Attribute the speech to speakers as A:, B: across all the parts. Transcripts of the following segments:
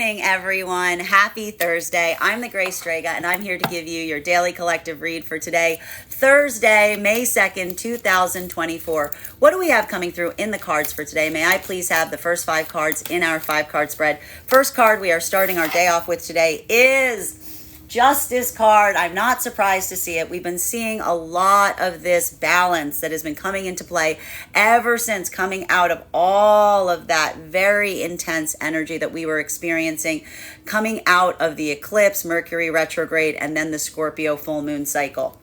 A: morning, everyone. Happy Thursday. I'm the Gray Strega, and I'm here to give you your daily collective read for today, Thursday, May 2nd, 2024. What do we have coming through in the cards for today? May I please have the first 5 cards in our 5-card spread? First card we are starting our day off with today is Justice card. I'm not surprised to see it. We've been seeing a lot of this balance that has been coming into play ever since coming out of all of that very intense energy that we were experiencing coming out of the eclipse, Mercury retrograde, and then the Scorpio full moon cycle.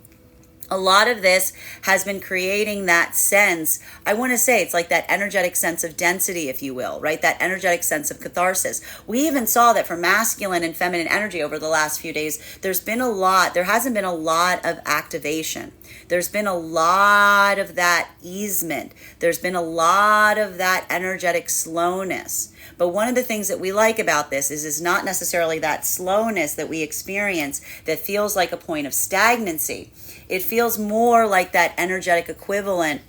A: A lot of this has been creating that sense, I want to say it's like that energetic sense of density, if you will, right? That energetic sense of catharsis. We even saw that for masculine and feminine energy over the last few days, there hasn't been a lot of activation. There's been a lot of that easement. There's been a lot of that energetic slowness. But one of the things that we like about this is not necessarily that slowness that we experience that feels like a point of stagnancy. It feels more like that energetic equivalent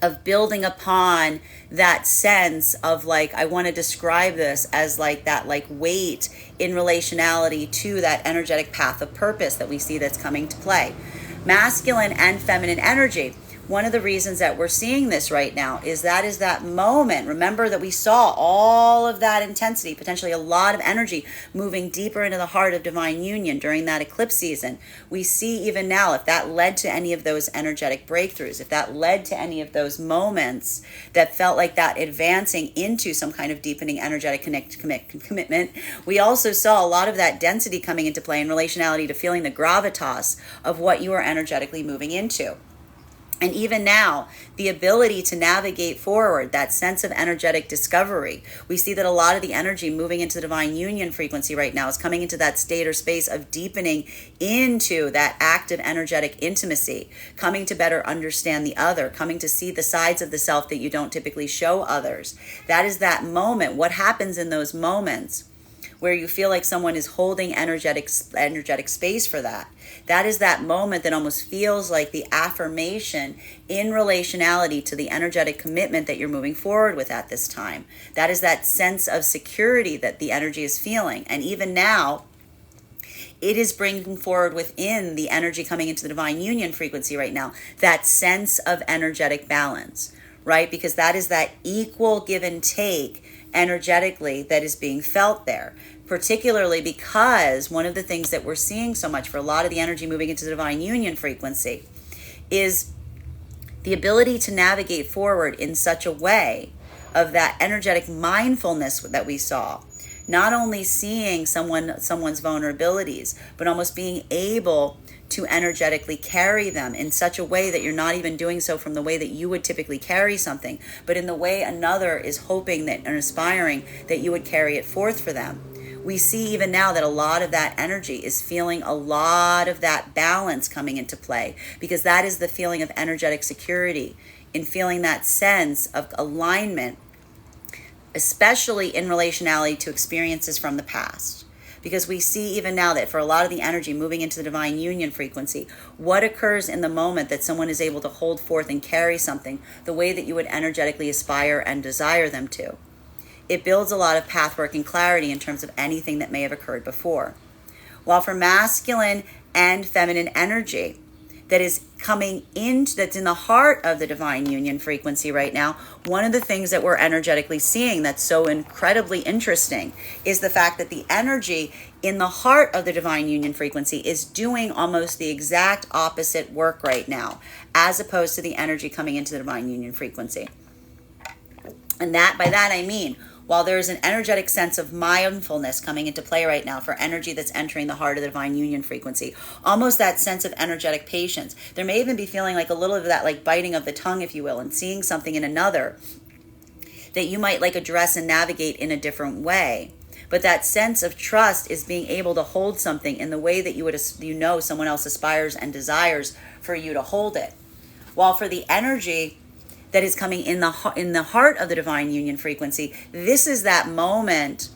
A: of building upon that sense of, like, I want to describe this as like that, like, weight in relationality to that energetic path of purpose that we see that's coming to play. Masculine and feminine energy. One of the reasons that we're seeing this right now is that moment. Remember that we saw all of that intensity, potentially a lot of energy moving deeper into the heart of divine union during that eclipse season. We see even now, if that led to any of those energetic breakthroughs, if that led to any of those moments that felt like that advancing into some kind of deepening energetic commitment, we also saw a lot of that density coming into play in relationality to feeling the gravitas of what you are energetically moving into. And even now, the ability to navigate forward, that sense of energetic discovery. We see that a lot of the energy moving into the divine union frequency right now is coming into that state or space of deepening into that active energetic intimacy, coming to better understand the other, coming to see the sides of the self that you don't typically show others. That is that moment. What happens in those moments where you feel like someone is holding energetic space for that? That is that moment that almost feels like the affirmation in relationality to the energetic commitment that you're moving forward with at this time. That is that sense of security that the energy is feeling. And even now, it is bringing forward within the energy coming into the divine union frequency right now, that sense of energetic balance, right? Because that is that equal give and take energetically that is being felt there, particularly because one of the things that we're seeing so much for a lot of the energy moving into the divine union frequency is the ability to navigate forward in such a way of that energetic mindfulness that we saw. Not only seeing someone's vulnerabilities, but almost being able to energetically carry them in such a way that you're not even doing so from the way that you would typically carry something, but in the way another is hoping that and aspiring that you would carry it forth for them. We see even now that a lot of that energy is feeling a lot of that balance coming into play, because that is the feeling of energetic security, in feeling that sense of alignment, especially in relationality to experiences from the past. Because we see even now that for a lot of the energy moving into the divine union frequency, what occurs in the moment that someone is able to hold forth and carry something the way that you would energetically aspire and desire them to. It builds a lot of pathwork and clarity in terms of anything that may have occurred before. While for masculine and feminine energy that is coming in, that's in the heart of the divine union frequency right now, one of the things that we're energetically seeing that's so incredibly interesting is the fact that the energy in the heart of the divine union frequency is doing almost the exact opposite work right now, as opposed to the energy coming into the divine union frequency. And by that I mean, while there is an energetic sense of mindfulness coming into play right now for energy that's entering the heart of the divine union frequency, almost that sense of energetic patience. There may even be feeling like a little of that, like biting of the tongue, if you will, and seeing something in another that you might like address and navigate in a different way. But that sense of trust is being able to hold something in the way that someone else aspires and desires for you to hold it. While for the energy that is coming in the heart of the divine union frequency, this is that moment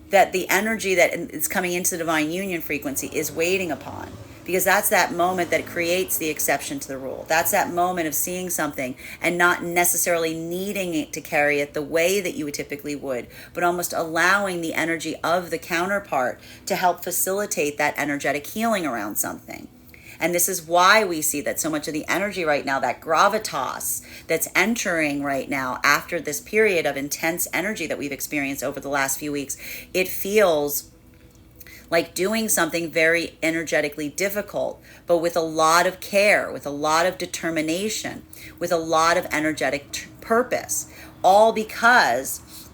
A: that the energy that is coming into the divine union frequency is waiting upon. because that's that moment that creates the exception to the rule. That's that moment of seeing something and not necessarily needing it to carry it the way that you typically would, but almost allowing the energy of the counterpart to help facilitate that energetic healing around something. And this is why we see that so much of the energy right now, that gravitas that's entering right now after this period of intense energy that we've experienced over the last few weeks, it feels like doing something very energetically difficult, but with a lot of care, with a lot of determination, with a lot of energetic purpose, all because,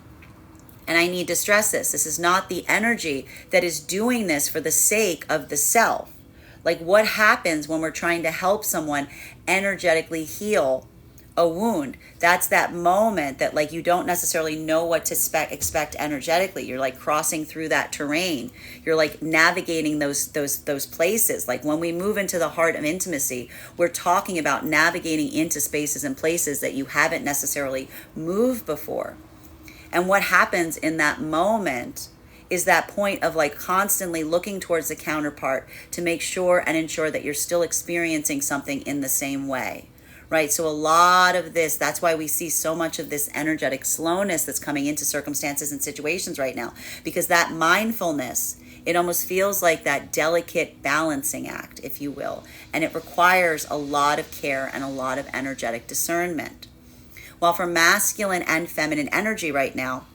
A: and I need to stress this is not the energy that is doing this for the sake of the self. Like, what happens when we're trying to help someone energetically heal a wound? That's that moment that, like, you don't necessarily know what to expect energetically. You're like crossing through that terrain. You're like navigating those places. Like, when we move into the heart of intimacy, we're talking about navigating into spaces and places that you haven't necessarily moved before. And what happens in that moment is that point of like constantly looking towards the counterpart to make sure and ensure that you're still experiencing something in the same way, right? So a lot of this, that's why we see so much of this energetic slowness that's coming into circumstances and situations right now, because that mindfulness, it almost feels like that delicate balancing act, if you will, and it requires a lot of care and a lot of energetic discernment. While for masculine and feminine energy right now,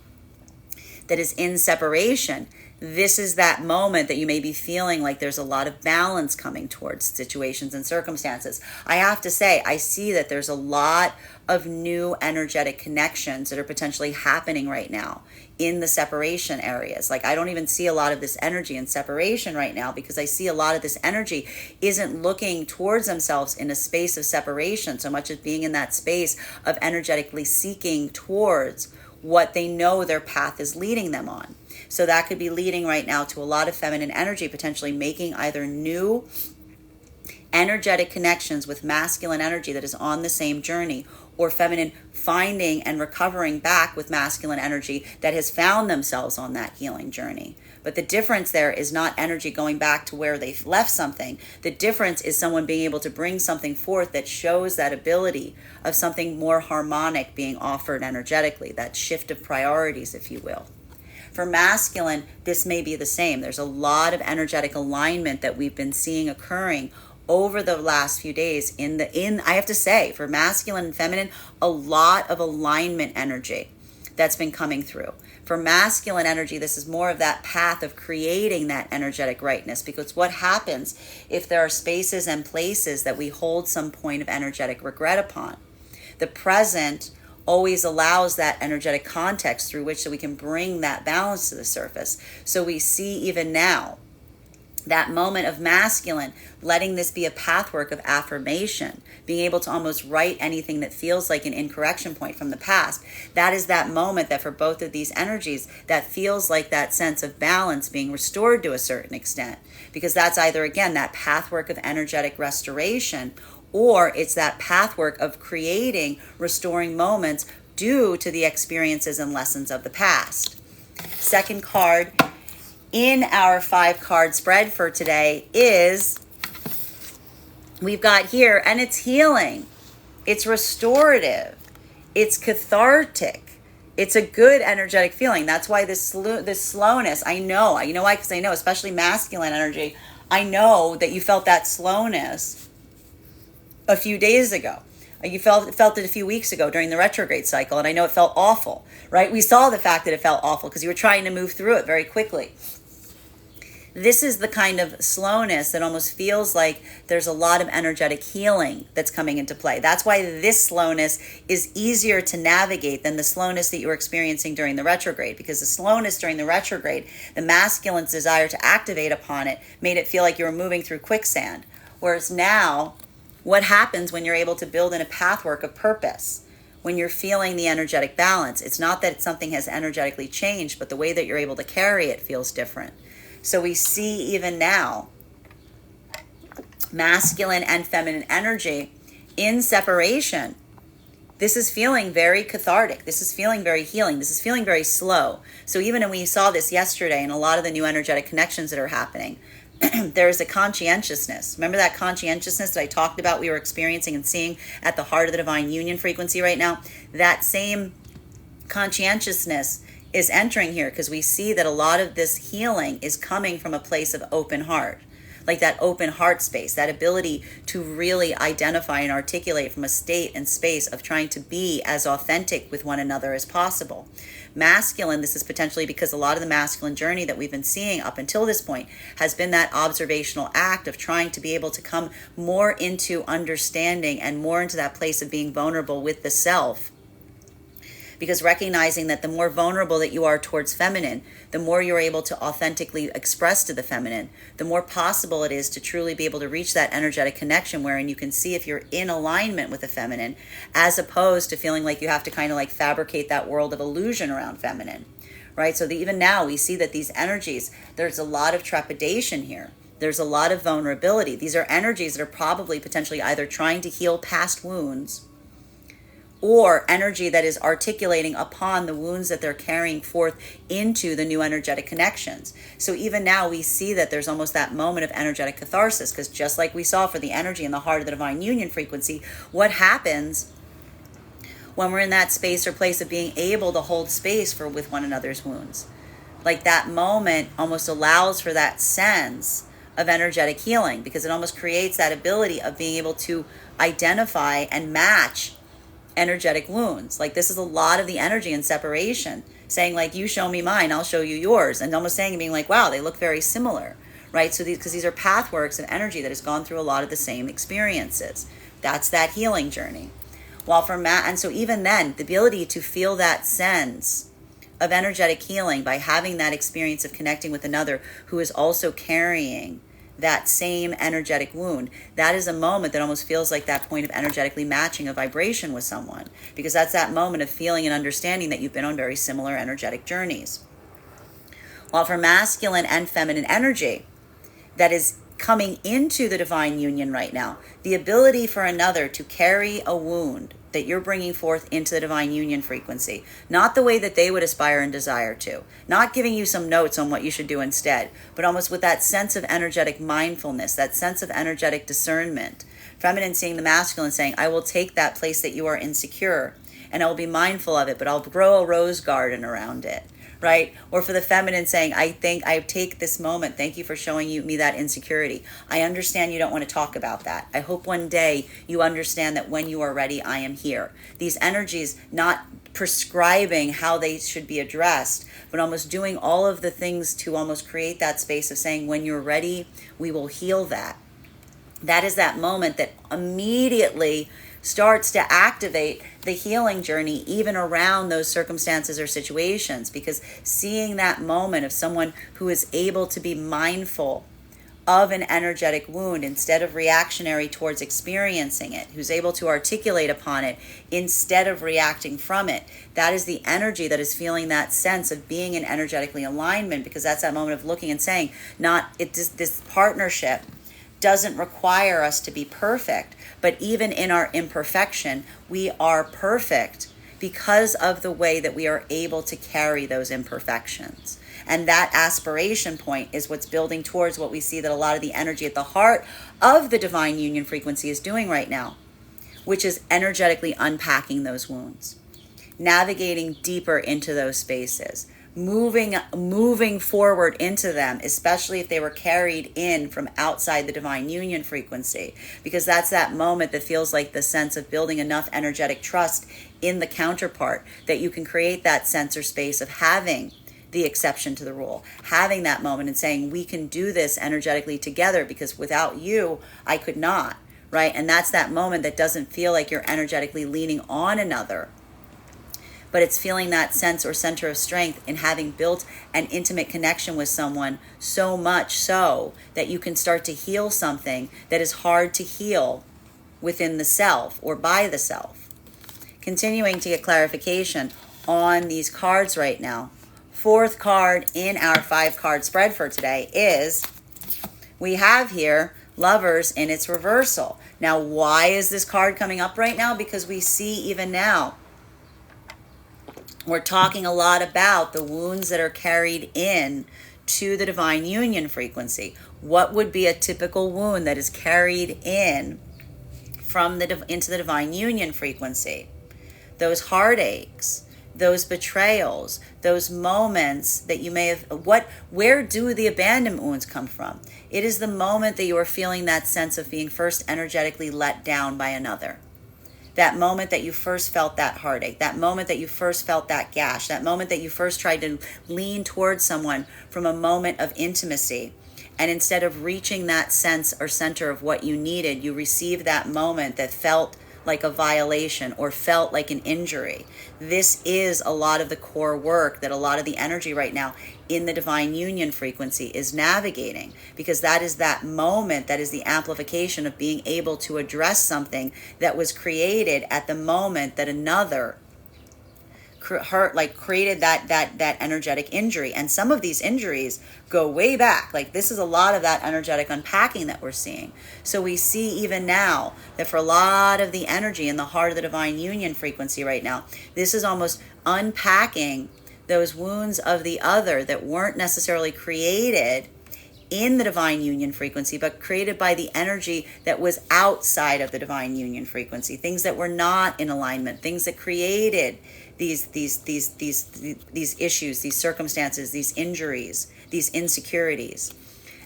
A: that is in separation, this is that moment that you may be feeling like there's a lot of balance coming towards situations and circumstances. I have to say, I see that there's a lot of new energetic connections that are potentially happening right now in the separation areas. Like, I don't even see a lot of this energy in separation right now, because I see a lot of this energy isn't looking towards themselves in a space of separation so much as being in that space of energetically seeking towards what they know their path is leading them on. So that could be leading right now to a lot of feminine energy, potentially making either new energetic connections with masculine energy that is on the same journey, or feminine finding and recovering back with masculine energy that has found themselves on that healing journey. But the difference there is not energy going back to where they've left something. The difference is someone being able to bring something forth that shows that ability of something more harmonic being offered energetically, that shift of priorities, if you will. For masculine, this may be the same. There's a lot of energetic alignment that we've been seeing occurring over the last few days I have to say, for masculine and feminine, a lot of alignment energy that's been coming through. For masculine energy, this is more of that path of creating that energetic rightness, because what happens if there are spaces and places that we hold some point of energetic regret upon? The present always allows that energetic context through which so we can bring that balance to the surface. So we see even now that moment of masculine, letting this be a pathwork of affirmation, being able to almost right anything that feels like an incorrection point from the past. That is that moment that for both of these energies, that feels like that sense of balance being restored to a certain extent, because that's either, again, that pathwork of energetic restoration, or it's that pathwork of creating, restoring moments due to the experiences and lessons of the past. Second card in our 5-card spread for today is, we've got here, and it's healing, it's restorative, it's cathartic, it's a good energetic feeling. That's why this slowness, I know why, because I know, especially masculine energy, I know that you felt that slowness a few days ago. You felt it a few weeks ago during the retrograde cycle, and I know it felt awful, right? We saw the fact that it felt awful because you were trying to move through it very quickly. This is the kind of slowness that almost feels like there's a lot of energetic healing that's coming into play. That's why this slowness is easier to navigate than the slowness that you were experiencing during the retrograde, because the slowness during the retrograde, the masculine's desire to activate upon it, made it feel like you were moving through quicksand. Whereas now, what happens when you're able to build in a pathwork of purpose? When you're feeling the energetic balance, it's not that something has energetically changed, but the way that you're able to carry it feels different. So we see even now masculine and feminine energy in separation. This is feeling very cathartic. This is feeling very healing. This is feeling very slow. So even when we saw this yesterday and a lot of the new energetic connections that are happening, there's a conscientiousness. Remember that conscientiousness that I talked about we were experiencing and seeing at the heart of the divine union frequency right now? That same conscientiousness is entering here because we see that a lot of this healing is coming from a place of open heart. Like that open heart space, that ability to really identify and articulate from a state and space of trying to be as authentic with one another as possible. Masculine, this is potentially because a lot of the masculine journey that we've been seeing up until this point has been that observational act of trying to be able to come more into understanding and more into that place of being vulnerable with the self. Because recognizing that the more vulnerable that you are towards feminine, the more you're able to authentically express to the feminine, the more possible it is to truly be able to reach that energetic connection wherein you can see if you're in alignment with the feminine, as opposed to feeling like you have to kind of like fabricate that world of illusion around feminine, right? So even now we see that these energies, there's a lot of trepidation here. There's a lot of vulnerability. These are energies that are probably potentially either trying to heal past wounds, or energy that is articulating upon the wounds that they're carrying forth into the new energetic connections. So even now we see that there's almost that moment of energetic catharsis, because just like we saw for the energy in the heart of the divine union frequency, what happens when we're in that space or place of being able to hold space for with one another's wounds? Like that moment almost allows for that sense of energetic healing, because it almost creates that ability of being able to identify and match energetic wounds. Like this is a lot of the energy in separation, saying like, you show me mine, I'll show you yours, and almost saying and being like, wow, they look very similar, right? So because these are pathworks of energy that has gone through a lot of the same experiences. That's that healing journey. While for Matt, and so even then, the ability to feel that sense of energetic healing by having that experience of connecting with another who is also carrying that same energetic wound, that is a moment that almost feels like that point of energetically matching a vibration with someone, because that's that moment of feeling and understanding that you've been on very similar energetic journeys. While for masculine and feminine energy that is coming into the divine union right now, the ability for another to carry a wound that you're bringing forth into the divine union frequency, not the way that they would aspire and desire to, not giving you some notes on what you should do instead, but almost with that sense of energetic mindfulness, that sense of energetic discernment. Feminine seeing the masculine saying, I will take that place that you are insecure and I will be mindful of it, but I'll grow a rose garden around it, right? Or for the feminine saying, I think I take this moment. Thank you for showing me that insecurity. I understand you don't want to talk about that. I hope one day you understand that when you are ready, I am here. These energies not prescribing how they should be addressed, but almost doing all of the things to almost create that space of saying, when you're ready, we will heal that. That is that moment that immediately starts to activate the healing journey even around those circumstances or situations, because seeing that moment of someone who is able to be mindful of an energetic wound instead of reactionary towards experiencing it, who's able to articulate upon it instead of reacting from it, that is the energy that is feeling that sense of being in energetically alignment, because that's that moment of looking and saying, this partnership doesn't require us to be perfect, but even in our imperfection, we are perfect because of the way that we are able to carry those imperfections. And that aspiration point is what's building towards what we see that a lot of the energy at the heart of the divine union frequency is doing right now, which is energetically unpacking those wounds, navigating deeper into those spaces, moving forward into them, especially if they were carried in from outside the divine union frequency, because that's that moment that feels like the sense of building enough energetic trust in the counterpart that you can create that sense or space of having the exception to the rule, having that moment and saying, we can do this energetically together, because without you, I could not, right? And that's that moment that doesn't feel like you're energetically leaning on another, but it's feeling that sense or center of strength in having built an intimate connection with someone, so much so that you can start to heal something that is hard to heal within the self or by the self. Continuing to get clarification on these cards right now. Fourth card in our 5-card spread for today is, we have here Lovers in its reversal. Now, why is this card coming up right now? Because we see even now, we're talking a lot about the wounds that are carried in to the divine union frequency. what would be a typical wound that is carried in from into the divine union frequency? Those heartaches, those betrayals, those moments that you may have, where do the abandonment wounds come from? It is the moment that you are feeling that sense of being first energetically let down by another. That moment that you first felt that heartache, that moment that you first felt that gash, that moment that you first tried to lean towards someone from a moment of intimacy. And instead of reaching that sense or center of what you needed, you received that moment that felt like a violation or felt like an injury. This is a lot of the core work that a lot of the energy right now in the divine union frequency is navigating, because that is that moment, that is the amplification of being able to address something that was created at the moment that another created that energetic injury. And some of these injuries go way back. Like, this is a lot of that energetic unpacking that we're seeing. So we see even now that for a lot of the energy in the heart of the divine union frequency right now, this is almost unpacking those wounds of the other that weren't necessarily created in the divine union frequency, but created by the energy that was outside of the divine union frequency, things that were not in alignment, things that created these issues, these circumstances, these injuries, these insecurities.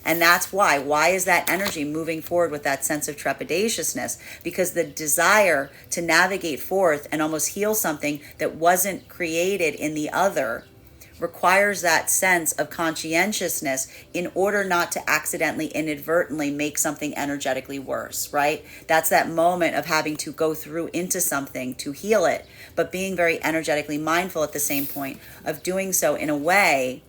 A: And that's why is that energy moving forward with that sense of trepidatiousness? Because the desire to navigate forth and almost heal something that wasn't created in the other requires that sense of conscientiousness in order not to accidentally, inadvertently make something energetically worse, right? That's that moment of having to go through into something to heal it, but being very energetically mindful at the same point of doing so in a way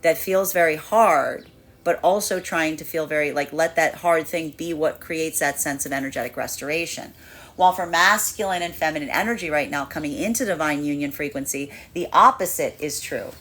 A: that feels very hard, but also trying to feel very like, let that hard thing be what creates that sense of energetic restoration. While for masculine and feminine energy right now coming into divine union frequency, the opposite is true.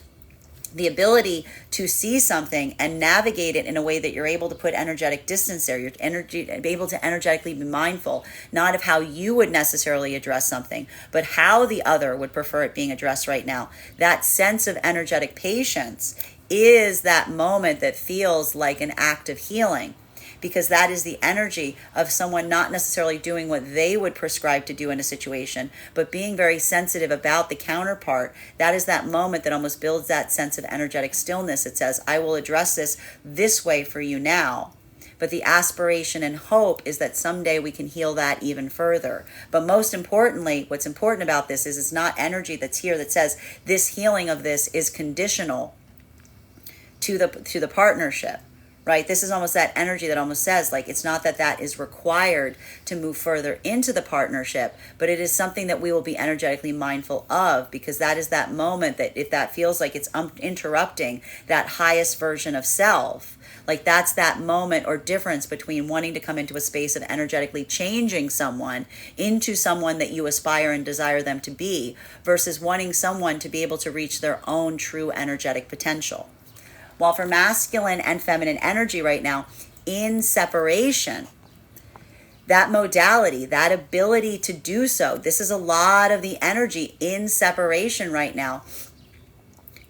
A: The ability to see something and navigate it in a way that you're able to put energetic distance there. You're able to energetically be mindful, not of how you would necessarily address something, but how the other would prefer it being addressed right now. That sense of energetic patience is that moment that feels like an act of healing, because that is the energy of someone not necessarily doing what they would prescribe to do in a situation, but being very sensitive about the counterpart. That is that moment that almost builds that sense of energetic stillness. It says, I will address this way for you now. But the aspiration and hope is that someday we can heal that even further. But most importantly, what's important about this is it's not energy that's here that says this healing of this is conditional to the partnership. Right? This is almost that energy that almost says, like, it's not that is required to move further into the partnership, but it is something that we will be energetically mindful of, because that is that moment that if that feels like it's interrupting that highest version of self, like that's that moment or difference between wanting to come into a space of energetically changing someone into someone that you aspire and desire them to be, versus wanting someone to be able to reach their own true energetic potential. While for masculine and feminine energy right now, in separation, that modality, that ability to do so, this is a lot of the energy in separation right now,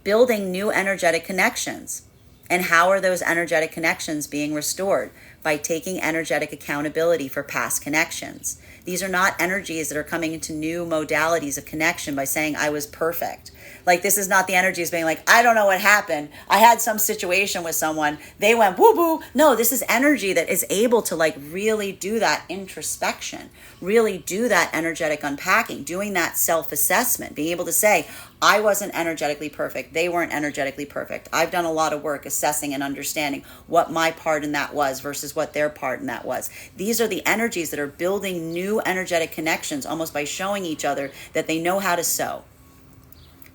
A: building new energetic connections. And how are those energetic connections being restored? By taking energetic accountability for past connections. These are not energies that are coming into new modalities of connection by saying, I was perfect. Like, this is not the energies being like, I don't know what happened. I had some situation with someone. They went woo-boo. No, this is energy that is able to like really do that introspection, really do that energetic unpacking, doing that self-assessment, being able to say, I wasn't energetically perfect. They weren't energetically perfect. I've done a lot of work assessing and understanding what my part in that was versus what their part in that was. These are the energies that are building new energetic connections almost by showing each other that they know how to sew.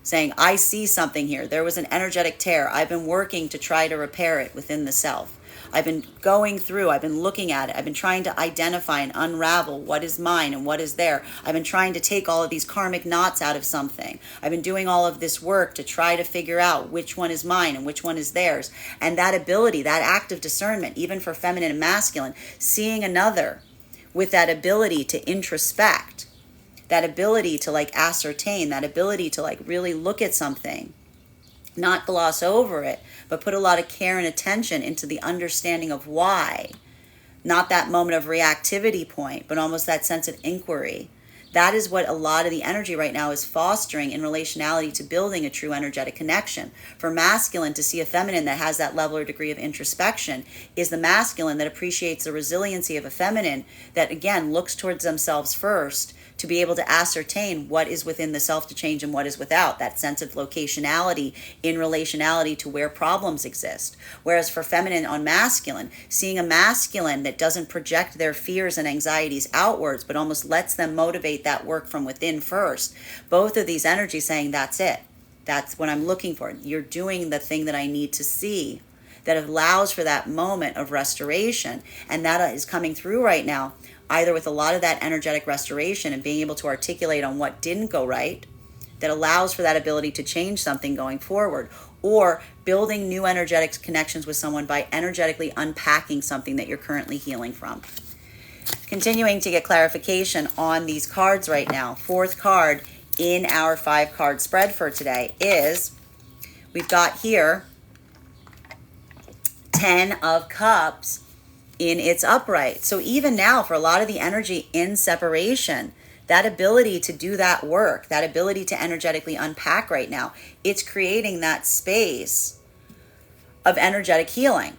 A: Saying, I see something here. There was an energetic tear. I've been working to try to repair it within the self. I've been going through, I've been looking at it. I've been trying to identify and unravel what is mine and what is there. I've been trying to take all of these karmic knots out of something. I've been doing all of this work to try to figure out which one is mine and which one is theirs. And that ability, that act of discernment, even for feminine and masculine, seeing another with that ability to introspect, that ability to like ascertain, that ability to like really look at something not gloss over it, but put a lot of care and attention into the understanding of why. Not that moment of reactivity point, but almost that sense of inquiry. That is what a lot of the energy right now is fostering in relationality to building a true energetic connection. For masculine to see a feminine that has that level or degree of introspection is the masculine that appreciates the resiliency of a feminine that, again, looks towards themselves first to be able to ascertain what is within the self to change and what is without, that sense of locationality in relationality to where problems exist. Whereas for feminine on masculine, seeing a masculine that doesn't project their fears and anxieties outwards, but almost lets them motivate that work from within first. Both of these energies saying, that's it. That's what I'm looking for. You're doing the thing that I need to see. That allows for that moment of restoration. And that is coming through right now, either with a lot of that energetic restoration and being able to articulate on what didn't go right, that allows for that ability to change something going forward, or building new energetic connections with someone by energetically unpacking something that you're currently healing from. Continuing to get clarification on these cards right now. Fourth card in our 5-card spread for today is, we've got here 10 of Cups in its upright. So even now, for a lot of the energy in separation, that ability to do that work, that ability to energetically unpack right now, it's creating that space of energetic healing.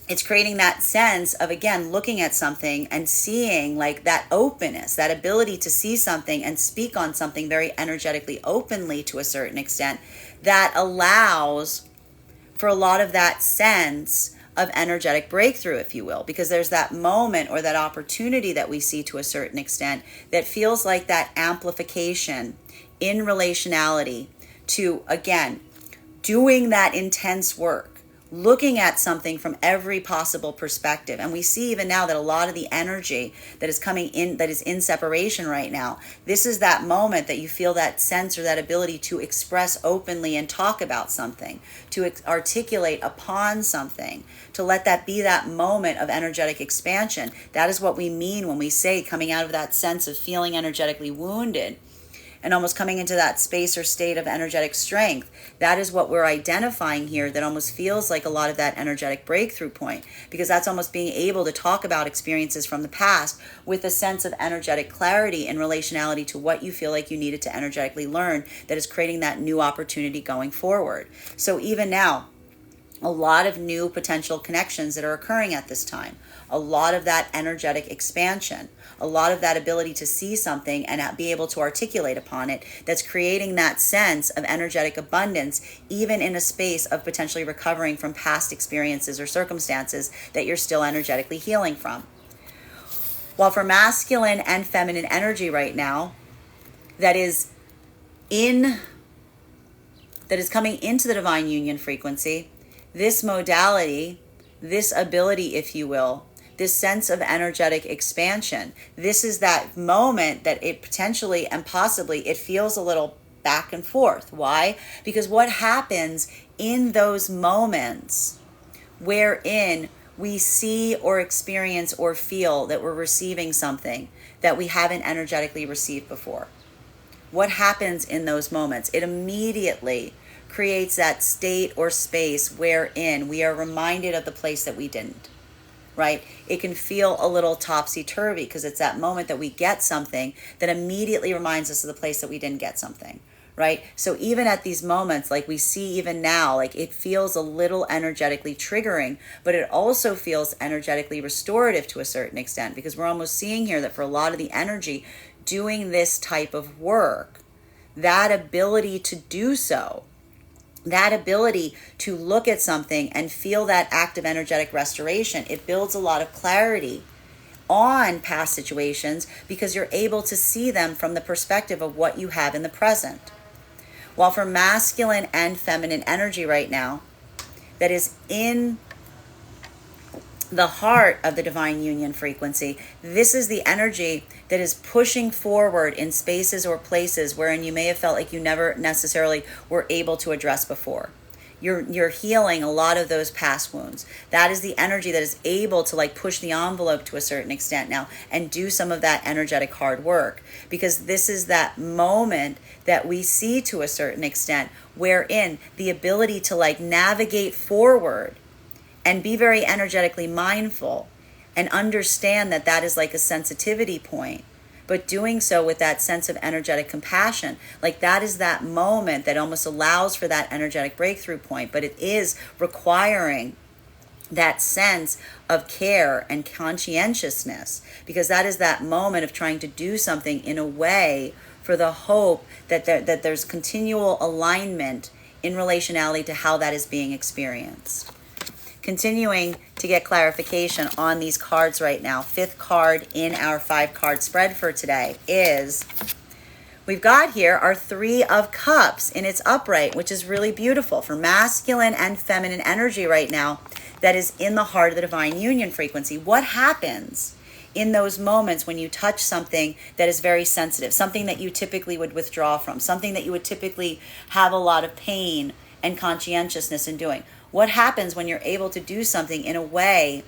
A: It's creating that sense of, again, looking at something and seeing like that openness, that ability to see something and speak on something very energetically openly to a certain extent, that allows for a lot of that sense of energetic breakthrough, if you will, because there's that moment or that opportunity that we see to a certain extent that feels like that amplification in relationality to, again, doing that intense work, looking at something from every possible perspective. And we see even now that a lot of the energy that is coming in, that is in separation right now, this is that moment that you feel that sense or that ability to express openly and talk about something, to articulate upon something, to let that be that moment of energetic expansion. That is what we mean when we say coming out of that sense of feeling energetically wounded and almost coming into that space or state of energetic strength. That is what we're identifying here, that almost feels like a lot of that energetic breakthrough point, because that's almost being able to talk about experiences from the past with a sense of energetic clarity in relationality to what you feel like you needed to energetically learn, that is creating that new opportunity going forward. So even now, a lot of new potential connections that are occurring at this time, a lot of that energetic expansion, a lot of that ability to see something and be able to articulate upon it, that's creating that sense of energetic abundance, even in a space of potentially recovering from past experiences or circumstances that you're still energetically healing from. While for masculine and feminine energy right now, that is coming into the divine union frequency, this modality, this ability, if you will, this sense of energetic expansion, this is that moment that it potentially and possibly it feels a little back and forth. Why? Because what happens in those moments wherein we see or experience or feel that we're receiving something that we haven't energetically received before? What happens in those moments? It immediately creates that state or space wherein we are reminded of the place that we didn't, right? It can feel a little topsy-turvy because it's that moment that we get something that immediately reminds us of the place that we didn't get something, right? So even at these moments, like we see even now, like it feels a little energetically triggering, but it also feels energetically restorative to a certain extent, because we're almost seeing here that for a lot of the energy doing this type of work, that ability to do so, that ability to look at something and feel that active energetic restoration, it builds a lot of clarity on past situations because you're able to see them from the perspective of what you have in the present. While for masculine and feminine energy right now, that is in the heart of the divine union frequency, this is the energy that is pushing forward in spaces or places wherein you may have felt like you never necessarily were able to address before. you're healing a lot of those past wounds. That is the energy that is able to like push the envelope to a certain extent now and do some of that energetic hard work, because this is that moment that we see to a certain extent wherein the ability to like navigate forward and be very energetically mindful and understand that that is like a sensitivity point, but doing so with that sense of energetic compassion. Like that is that moment that almost allows for that energetic breakthrough point, but it is requiring that sense of care and conscientiousness, because that is that moment of trying to do something in a way for the hope that there's continual alignment in relationality to how that is being experienced. Continuing to get clarification on these cards right now, fifth card in our 5-card spread for today is, we've got here our 3 of Cups in its upright, which is really beautiful for masculine and feminine energy right now that is in the heart of the divine union frequency. What happens in those moments when you touch something that is very sensitive, something that you typically would withdraw from, something that you would typically have a lot of pain and conscientiousness in doing? What happens when you're able to do something in a way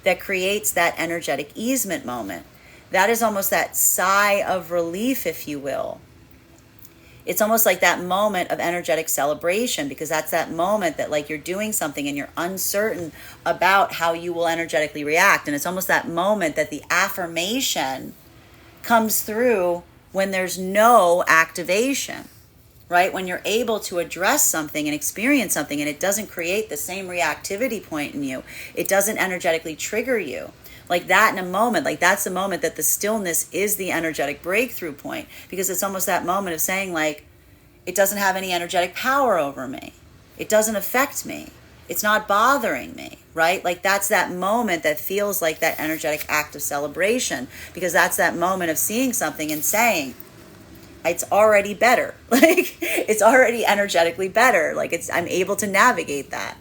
A: that creates that energetic easement moment? That is almost that sigh of relief, if you will. It's almost like that moment of energetic celebration, because that's that moment that like you're doing something and you're uncertain about how you will energetically react. And it's almost that moment that the affirmation comes through when there's no activation. Right? When you're able to address something and experience something and it doesn't create the same reactivity point in you, it doesn't energetically trigger you. Like that in a moment, like that's the moment that the stillness is the energetic breakthrough point, because it's almost that moment of saying like, it doesn't have any energetic power over me. It doesn't affect me. It's not bothering me, right? Like that's that moment that feels like that energetic act of celebration, because that's that moment of seeing something and saying, it's already better. Like it's already energetically better. Like I'm able to navigate that.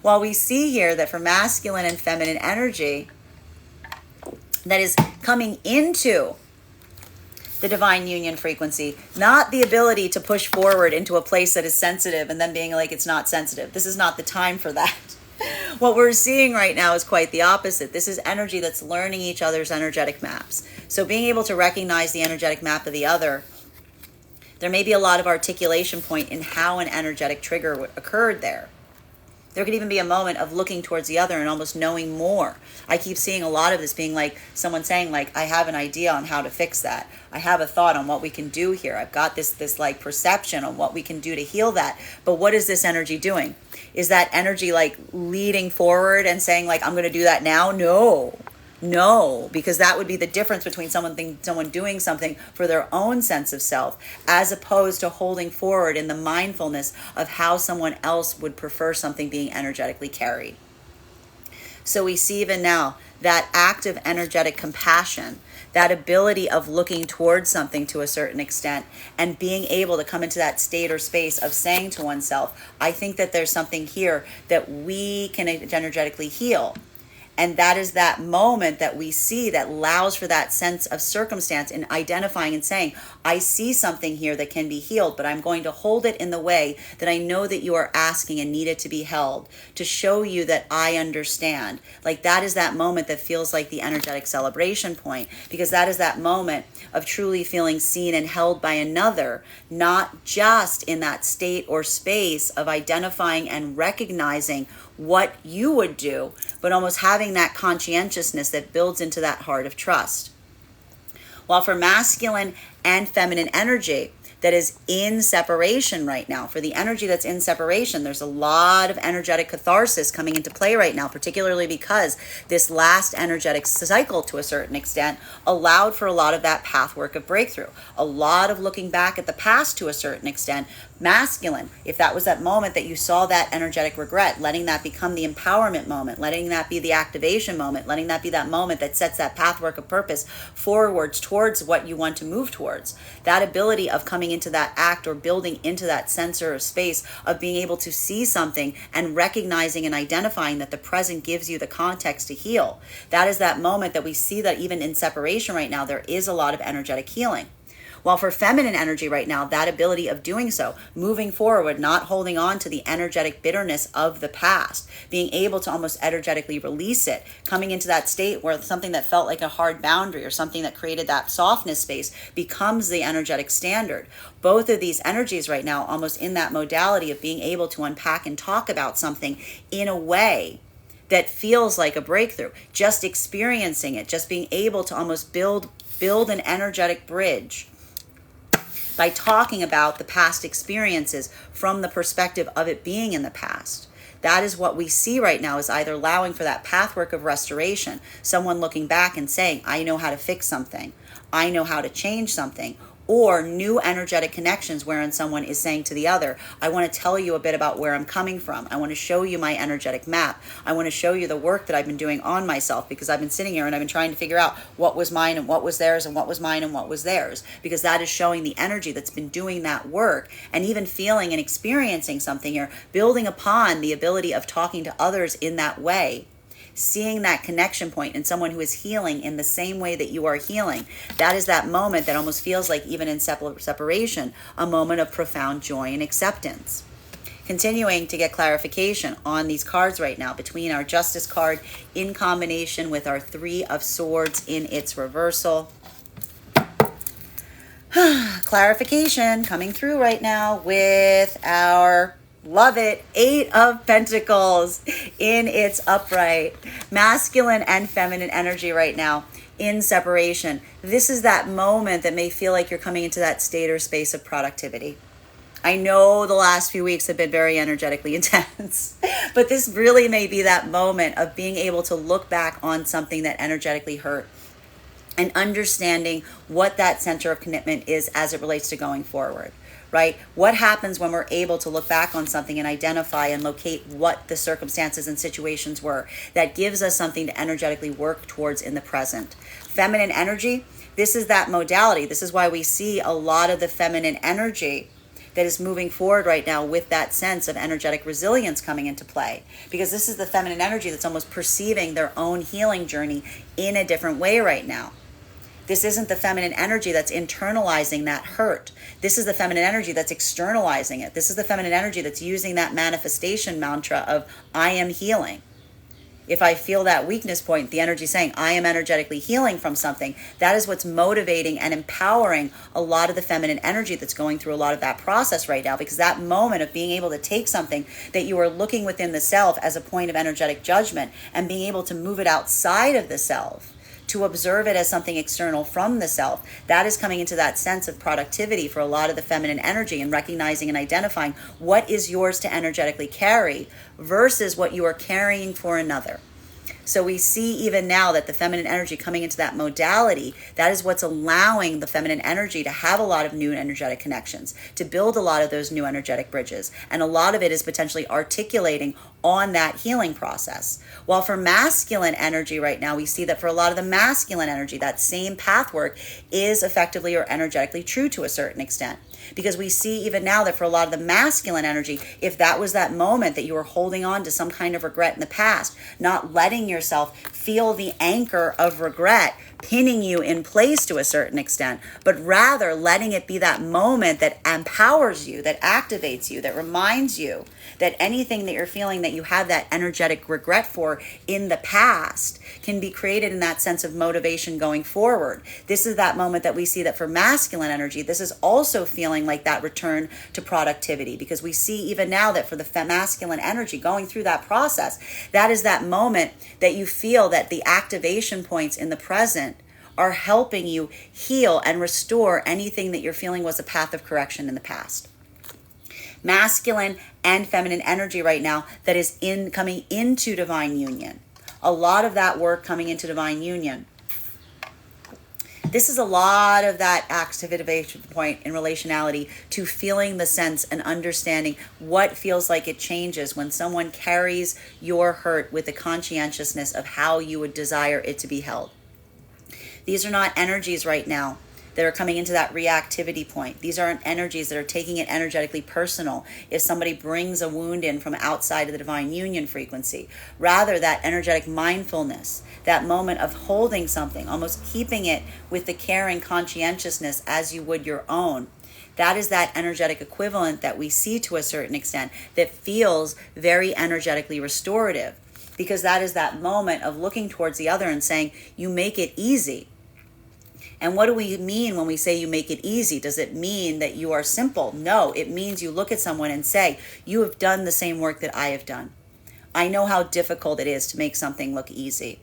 A: While we see here that for masculine and feminine energy that is coming into the divine union frequency, not the ability to push forward into a place that is sensitive and then being like, it's not sensitive. This is not the time for that. What we're seeing right now is quite the opposite. This is energy that's learning each other's energetic maps. So being able to recognize the energetic map of the other, there may be a lot of articulation point in how an energetic trigger occurred there. There could even be a moment of looking towards the other and almost knowing more. I keep seeing a lot of this being like someone saying like, I have an idea on how to fix that. I have a thought on what we can do here. I've got this like perception on what we can do to heal that. But what is this energy doing? Is that energy like leading forward and saying like, I'm going to do that now? No, because that would be the difference between someone doing something for their own sense of self, as opposed to holding forward in the mindfulness of how someone else would prefer something being energetically carried. So we see even now that active energetic compassion, that ability of looking towards something to a certain extent and being able to come into that state or space of saying to oneself, I think that there's something here that we can energetically heal. And that is that moment that we see that allows for that sense of circumstance in identifying and saying, I see something here that can be healed, but I'm going to hold it in the way that I know that you are asking and need it to be held, to show you that I understand. Like that is that moment that feels like the energetic celebration point, because that is that moment of truly feeling seen and held by another, not just in that state or space of identifying and recognizing what you would do, but almost having that conscientiousness that builds into that heart of trust. While for masculine and feminine energy that is in separation right now, for the energy that's in separation, there's a lot of energetic catharsis coming into play right now, particularly because this last energetic cycle to a certain extent allowed for a lot of that path work of breakthrough, a lot of looking back at the past to a certain extent. Masculine, if that was that moment that you saw that energetic regret, letting that become the empowerment moment, letting that be the activation moment, letting that be that moment that sets that pathwork of purpose forwards towards what you want to move towards. That ability of coming into that act or building into that sensor of space of being able to see something and recognizing and identifying that the present gives you the context to heal. That is that moment that we see that even in separation right now, there is a lot of energetic healing. While for feminine energy right now, that ability of doing so, moving forward, not holding on to the energetic bitterness of the past, being able to almost energetically release it, coming into that state where something that felt like a hard boundary or something that created that softness space becomes the energetic standard. Both of these energies right now, almost in that modality of being able to unpack and talk about something in a way that feels like a breakthrough, just experiencing it, just being able to almost build an energetic bridge by talking about the past experiences from the perspective of it being in the past. That is what we see right now, is either allowing for that pathwork of restoration, someone looking back and saying, I know how to fix something, I know how to change something, or new energetic connections wherein someone is saying to the other, I want to tell you a bit about where I'm coming from. I want to show you my energetic map. I want to show you the work that I've been doing on myself, because I've been sitting here and I've been trying to figure out what was mine and what was theirs and what was mine and what was theirs, because that is showing the energy that's been doing that work and even feeling and experiencing something here, building upon the ability of talking to others in that way. Seeing that connection point in someone who is healing in the same way that you are healing. That is that moment that almost feels like, even in separation, a moment of profound joy and acceptance. Continuing to get clarification on these cards right now between our Justice card in combination with our Three of Swords in its reversal. Clarification coming through right now with our, love it, Eight of Pentacles in its upright. Masculine and feminine energy right now in separation. This is that moment that may feel like you're coming into that state or space of productivity. I know the last few weeks have been very energetically intense, but this really may be that moment of being able to look back on something that energetically hurt and understanding what that center of commitment is as it relates to going forward. Right? What happens when we're able to look back on something and identify and locate what the circumstances and situations were? That gives us something to energetically work towards in the present. Feminine energy, this is that modality. This is why we see a lot of the feminine energy that is moving forward right now with that sense of energetic resilience coming into play. Because this is the feminine energy that's almost perceiving their own healing journey in a different way right now. This isn't the feminine energy that's internalizing that hurt. This is the feminine energy that's externalizing it. This is the feminine energy that's using that manifestation mantra of, I am healing. If I feel that weakness point, the energy saying, I am energetically healing from something, that is what's motivating and empowering a lot of the feminine energy that's going through a lot of that process right now. Because that moment of being able to take something that you are looking within the self as a point of energetic judgment and being able to move it outside of the self, to observe it as something external from the self, that is coming into that sense of productivity for a lot of the feminine energy, and recognizing and identifying what is yours to energetically carry versus what you are carrying for another. So we see even now that the feminine energy coming into that modality, that is what's allowing the feminine energy to have a lot of new energetic connections, to build a lot of those new energetic bridges. And a lot of it is potentially articulating on that healing process. While for masculine energy right now, we see that for a lot of the masculine energy, that same pathwork is effectively or energetically true to a certain extent. Because we see even now that for a lot of the masculine energy, if that was that moment that you were holding on to some kind of regret in the past, not letting yourself feel the anchor of regret pinning you in place to a certain extent, but rather letting it be that moment that empowers you, that activates you, that reminds you that anything that you're feeling that you have that energetic regret for in the past can be created in that sense of motivation going forward. This is that moment that we see that for masculine energy, this is also feeling like that return to productivity, because we see even now that for the masculine energy going through that process, that is that moment that you feel that the activation points in the present are helping you heal and restore anything that you're feeling was a path of correction in the past. Masculine and feminine energy right now that is coming into divine union. A lot of that work coming into divine union. This is a lot of that activation point in relationality to feeling the sense and understanding what feels like it changes when someone carries your hurt with the conscientiousness of how you would desire it to be held. These are not energies right now that are coming into that reactivity point. These aren't energies that are taking it energetically personal if somebody brings a wound in from outside of the divine union frequency. Rather, that energetic mindfulness, that moment of holding something, almost keeping it with the care and conscientiousness as you would your own. That is that energetic equivalent that we see to a certain extent that feels very energetically restorative, because that is that moment of looking towards the other and saying, you make it easy. And what do we mean when we say you make it easy? Does it mean that you are simple? No, it means you look at someone and say, you have done the same work that I have done. I know how difficult it is to make something look easy.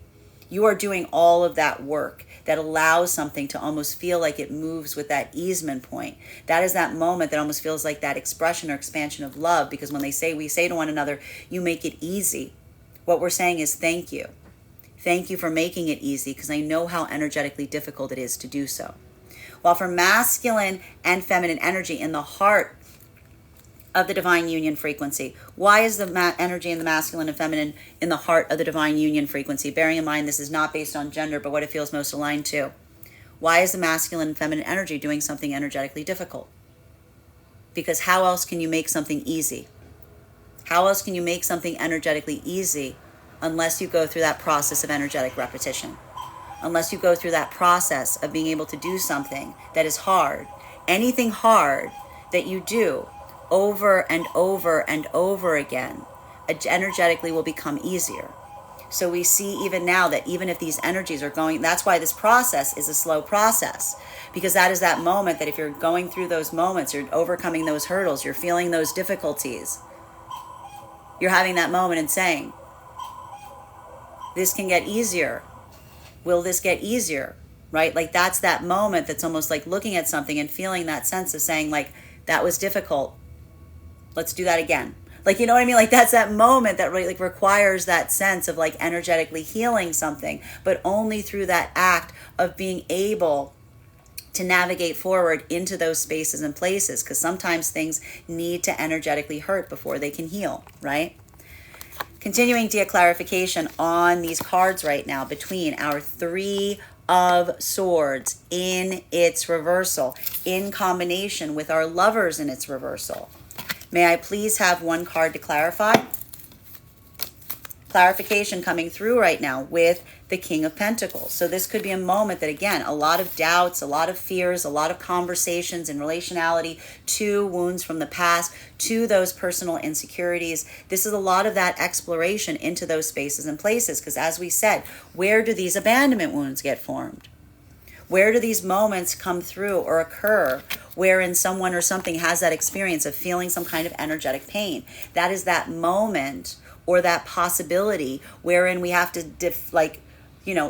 A: You are doing all of that work that allows something to almost feel like it moves with that easement point. That is that moment that almost feels like that expression or expansion of love, because when we say to one another, you make it easy, what we're saying is thank you. Thank you for making it easy, because I know how energetically difficult it is to do so. While for masculine and feminine energy in the heart of the divine union frequency, why is the energy in the masculine and feminine in the heart of the divine union frequency? Bearing in mind this is not based on gender, but what it feels most aligned to. Why is the masculine and feminine energy doing something energetically difficult? Because how else can you make something easy? How else can you make something energetically easy unless you go through that process of energetic repetition? Unless you go through that process of being able to do something that is hard. Anything hard that you do over and over and over again, energetically will become easier. So we see even now that even if these energies are going, that's why this process is a slow process, because that is that moment that if you're going through those moments, you're overcoming those hurdles, you're feeling those difficulties, you're having that moment and saying, this can get easier. Will this get easier? Right? Like that's that moment that's almost like looking at something and feeling that sense of saying, like, that was difficult. Let's do that again. Like, you know what I mean? Like that's that moment that really like requires that sense of like energetically healing something, but only through that act of being able to navigate forward into those spaces and places, because sometimes things need to energetically hurt before they can heal, right? Continuing dear clarification on these cards right now between our Three of Swords in its reversal, in combination with our Lovers in its reversal. May I please have one card to clarify? Clarification coming through right now with the King of Pentacles. So this could be a moment that, again, a lot of doubts, a lot of fears, a lot of conversations in relationality to wounds from the past, to those personal insecurities. This is a lot of that exploration into those spaces and places, because as we said, where do these abandonment wounds get formed? Where do these moments come through or occur wherein someone or something has that experience of feeling some kind of energetic pain? That is that moment or that possibility wherein we have to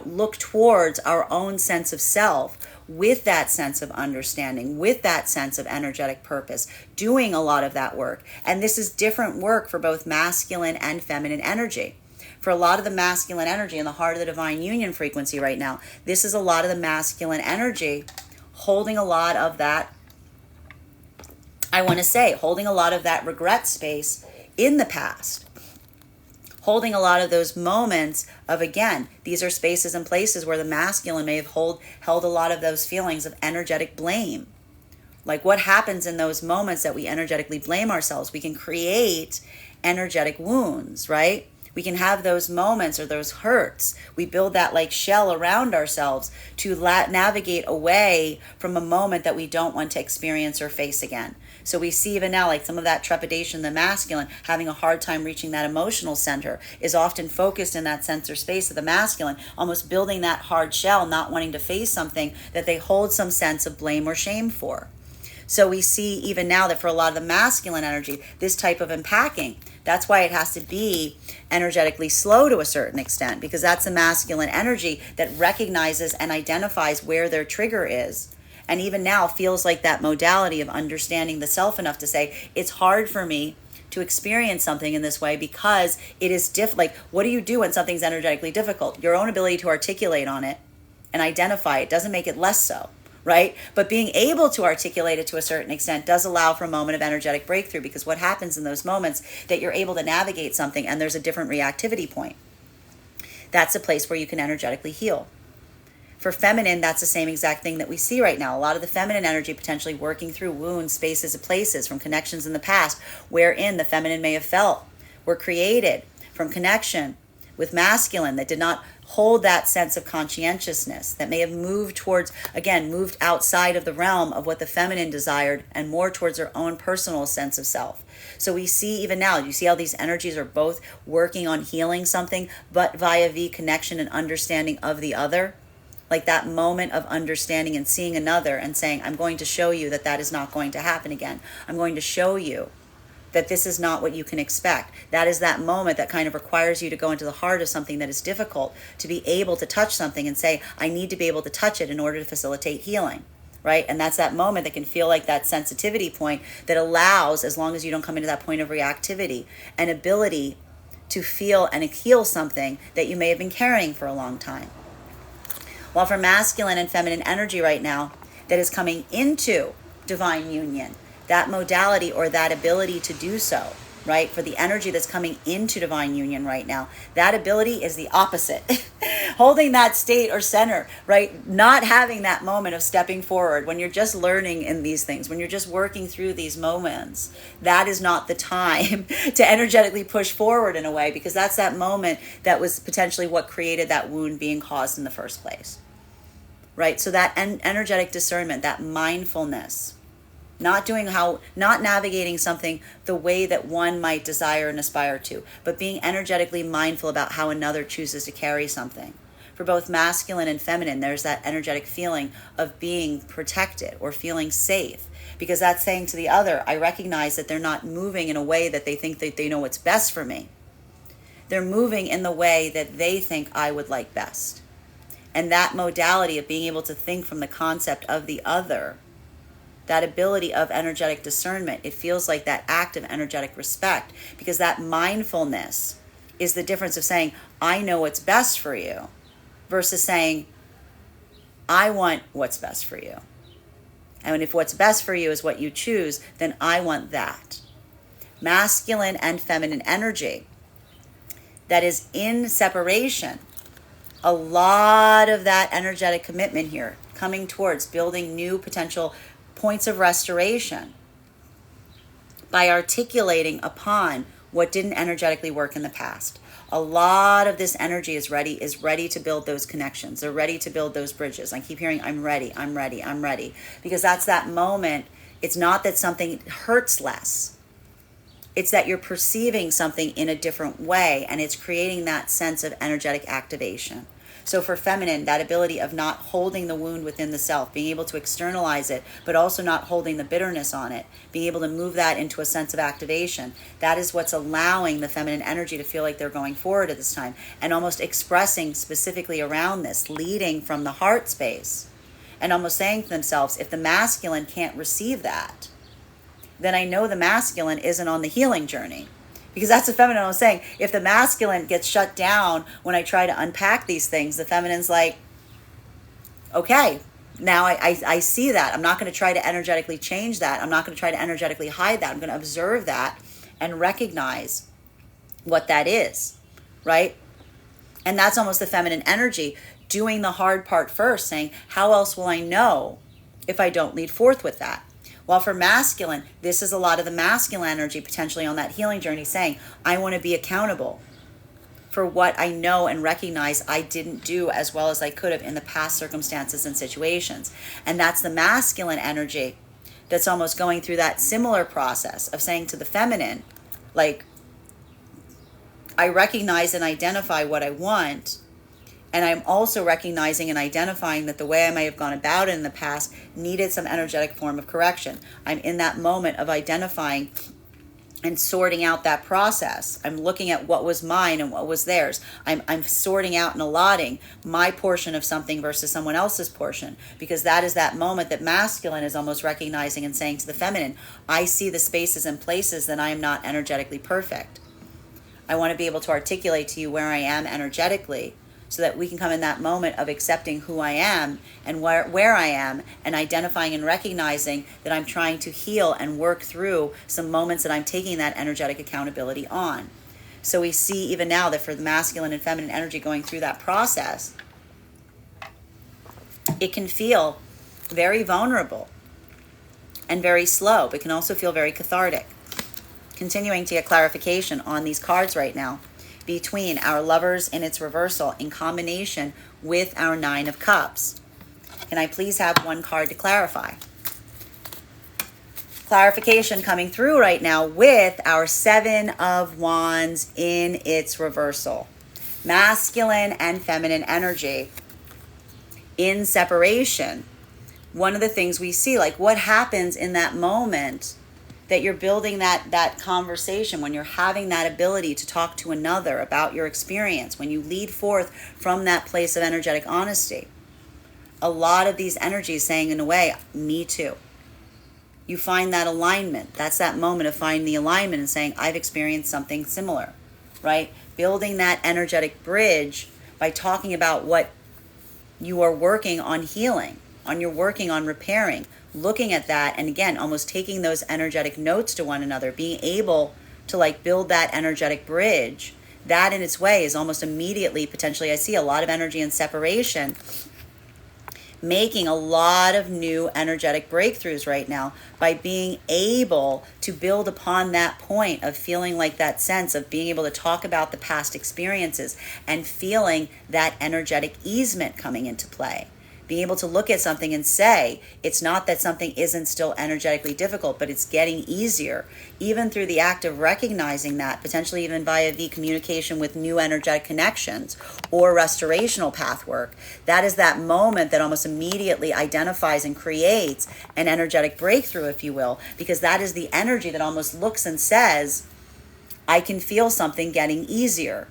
A: look towards our own sense of self with that sense of understanding, with that sense of energetic purpose, doing a lot of that work. And this is different work for both masculine and feminine energy. For a lot of the masculine energy in the heart of the divine union frequency right now, this is a lot of the masculine energy holding a lot of that, holding a lot of that regret space in the past. Holding a lot of those moments of, again, these are spaces and places where the masculine may have held a lot of those feelings of energetic blame. Like what happens in those moments that we energetically blame ourselves? We can create energetic wounds, right? We can have those moments or those hurts. We build that like shell around ourselves to navigate away from a moment that we don't want to experience or face again. So we see even now like some of that trepidation, the masculine having a hard time reaching that emotional center is often focused in that center space of the masculine, almost building that hard shell, not wanting to face something that they hold some sense of blame or shame for. So we see even now that for a lot of the masculine energy, this type of unpacking, that's why it has to be energetically slow to a certain extent, because that's the masculine energy that recognizes and identifies where their trigger is. And even now feels like that modality of understanding the self enough to say, it's hard for me to experience something in this way because it is like, what do you do when something's energetically difficult? Your own ability to articulate on it and identify it doesn't make it less so, right? But being able to articulate it to a certain extent does allow for a moment of energetic breakthrough, because what happens in those moments that you're able to navigate something and there's a different reactivity point, that's a place where you can energetically heal. For feminine, that's the same exact thing that we see right now. A lot of the feminine energy potentially working through wounds, spaces, and places from connections in the past wherein the feminine may have felt were created from connection with masculine that did not hold that sense of conscientiousness, that may have moved towards, again, moved outside of the realm of what the feminine desired and more towards their own personal sense of self. So we see even now, you see how these energies are both working on healing something, but via V connection and understanding of the other. Like that moment of understanding and seeing another and saying, I'm going to show you that that is not going to happen again. I'm going to show you that this is not what you can expect. That is that moment that kind of requires you to go into the heart of something that is difficult, to be able to touch something and say, I need to be able to touch it in order to facilitate healing, right? And that's that moment that can feel like that sensitivity point that allows, as long as you don't come into that point of reactivity, an ability to feel and heal something that you may have been carrying for a long time. While for masculine and feminine energy right now that is coming into divine union, that modality or that ability to do so, right? For the energy that's coming into divine union right now, that ability is the opposite. Holding that state or center, right? Not having that moment of stepping forward when you're just learning in these things, when you're just working through these moments, that is not the time to energetically push forward in a way, because that's that moment that was potentially what created that wound being caused in the first place, right? So that energetic discernment, that mindfulness, not navigating something the way that one might desire and aspire to, but being energetically mindful about how another chooses to carry something. For both masculine and feminine, there's that energetic feeling of being protected or feeling safe, because that's saying to the other, I recognize that they're not moving in a way that they think that they know what's best for me. They're moving in the way that they think I would like best. And that modality of being able to think from the concept of the other, that ability of energetic discernment, it feels like that act of energetic respect, because that mindfulness is the difference of saying, I know what's best for you, versus saying, I want what's best for you. And if what's best for you is what you choose, then I want that. Masculine and feminine energy that is in separation, a lot of that energetic commitment here coming towards building new potential points of restoration by articulating upon what didn't energetically work in the past. A lot of this energy is ready to build those connections. They're ready to build those bridges. I keep hearing, I'm ready. Because that's that moment. It's not that something hurts less. It's that you're perceiving something in a different way, and it's creating that sense of energetic activation. So for feminine, that ability of not holding the wound within the self, being able to externalize it, but also not holding the bitterness on it, being able to move that into a sense of activation, that is what's allowing the feminine energy to feel like they're going forward at this time, and almost expressing specifically around this, leading from the heart space, and almost saying to themselves, if the masculine can't receive that, then I know the masculine isn't on the healing journey. Because that's the feminine was saying. If the masculine gets shut down when I try to unpack these things, the feminine's like, okay, now I see that. I'm not going to try to energetically change that. I'm not going to try to energetically hide that. I'm going to observe that and recognize what that is, right? And that's almost the feminine energy doing the hard part first, saying, how else will I know if I don't lead forth with that? While for masculine, this is a lot of the masculine energy potentially on that healing journey saying, I want to be accountable for what I know and recognize I didn't do as well as I could have in the past circumstances and situations. And that's the masculine energy that's almost going through that similar process of saying to the feminine, like, I recognize and identify what I want, and I'm also recognizing and identifying that the way I may have gone about it in the past needed some energetic form of correction. I'm in that moment of identifying and sorting out that process. I'm looking at what was mine and what was theirs. I'm sorting out and allotting my portion of something versus someone else's portion, because that is that moment that masculine is almost recognizing and saying to the feminine, I see the spaces and places that I am not energetically perfect. I want to be able to articulate to you where I am energetically, so that we can come in that moment of accepting who I am and where I am, and identifying and recognizing that I'm trying to heal and work through some moments that I'm taking that energetic accountability on. So we see even now that for the masculine and feminine energy going through that process, It can feel very vulnerable and very slow, but can also feel very cathartic. Continuing to get clarification on these cards right now between our Lovers in its reversal in combination with our Nine of Cups. Can I please have one card to clarify? Clarification coming through right now with our Seven of Wands in its reversal. Masculine and feminine energy in separation. One of the things we see, like what happens in that moment that you're building that conversation, when you're having that ability to talk to another about your experience, when you lead forth from that place of energetic honesty. A lot of these energies saying in a way, me too. You find that alignment. That's that moment of finding the alignment and saying, I've experienced something similar, right? Building that energetic bridge by talking about what you are working on healing, you're working on repairing, looking at that, and again, almost taking those energetic notes to one another, being able to like build that energetic bridge. That in its way is almost immediately, potentially, I see a lot of energy in separation, making a lot of new energetic breakthroughs right now by being able to build upon that point of feeling like that sense of being able to talk about the past experiences and feeling that energetic easement coming into play. Being able to look at something and say, it's not that something isn't still energetically difficult, but it's getting easier, even through the act of recognizing that, potentially even via the communication with new energetic connections or restorational path work. That is that moment that almost immediately identifies and creates an energetic breakthrough, if you will, because that is the energy that almost looks and says, I can feel something getting easier.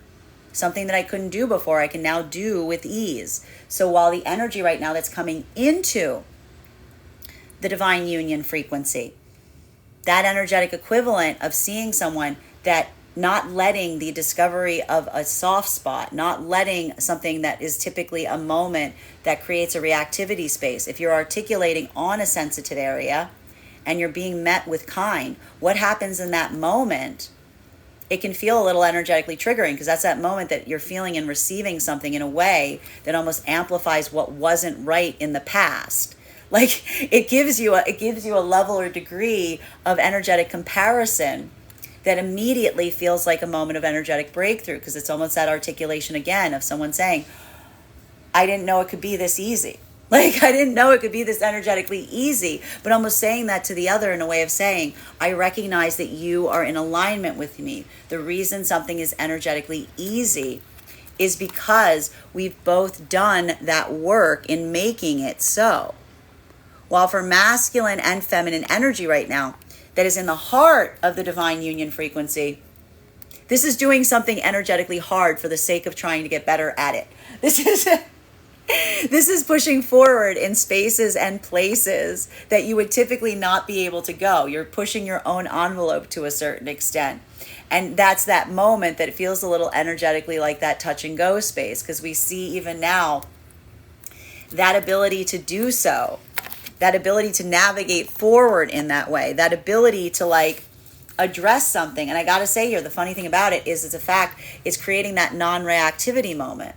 A: Something that I couldn't do before, I can now do with ease. So while the energy right now that's coming into the divine union frequency, that energetic equivalent of seeing someone that not letting the discovery of a soft spot, not letting something that is typically a moment that creates a reactivity space. If you're articulating on a sensitive area and you're being met with kind, what happens in that moment? It can feel a little energetically triggering because that's that moment that you're feeling and receiving something in a way that almost amplifies what wasn't right in the past. Like it gives you a level or degree of energetic comparison that immediately feels like a moment of energetic breakthrough, because it's almost that articulation again of someone saying, I didn't know it could be this easy. Like, I didn't know it could be this energetically easy, but almost saying that to the other in a way of saying, I recognize that you are in alignment with me. The reason something is energetically easy is because we've both done that work in making it so. While for masculine and feminine energy right now, that is in the heart of the divine union frequency, this is doing something energetically hard for the sake of trying to get better at it. This is pushing forward in spaces and places that you would typically not be able to go. You're pushing your own envelope to a certain extent. And that's that moment that it feels a little energetically like that touch and go space, because we see even now that ability to do so, that ability to navigate forward in that way, that ability to like address something. And I got to say here, the funny thing about it is, it's a fact, it's creating that non-reactivity moment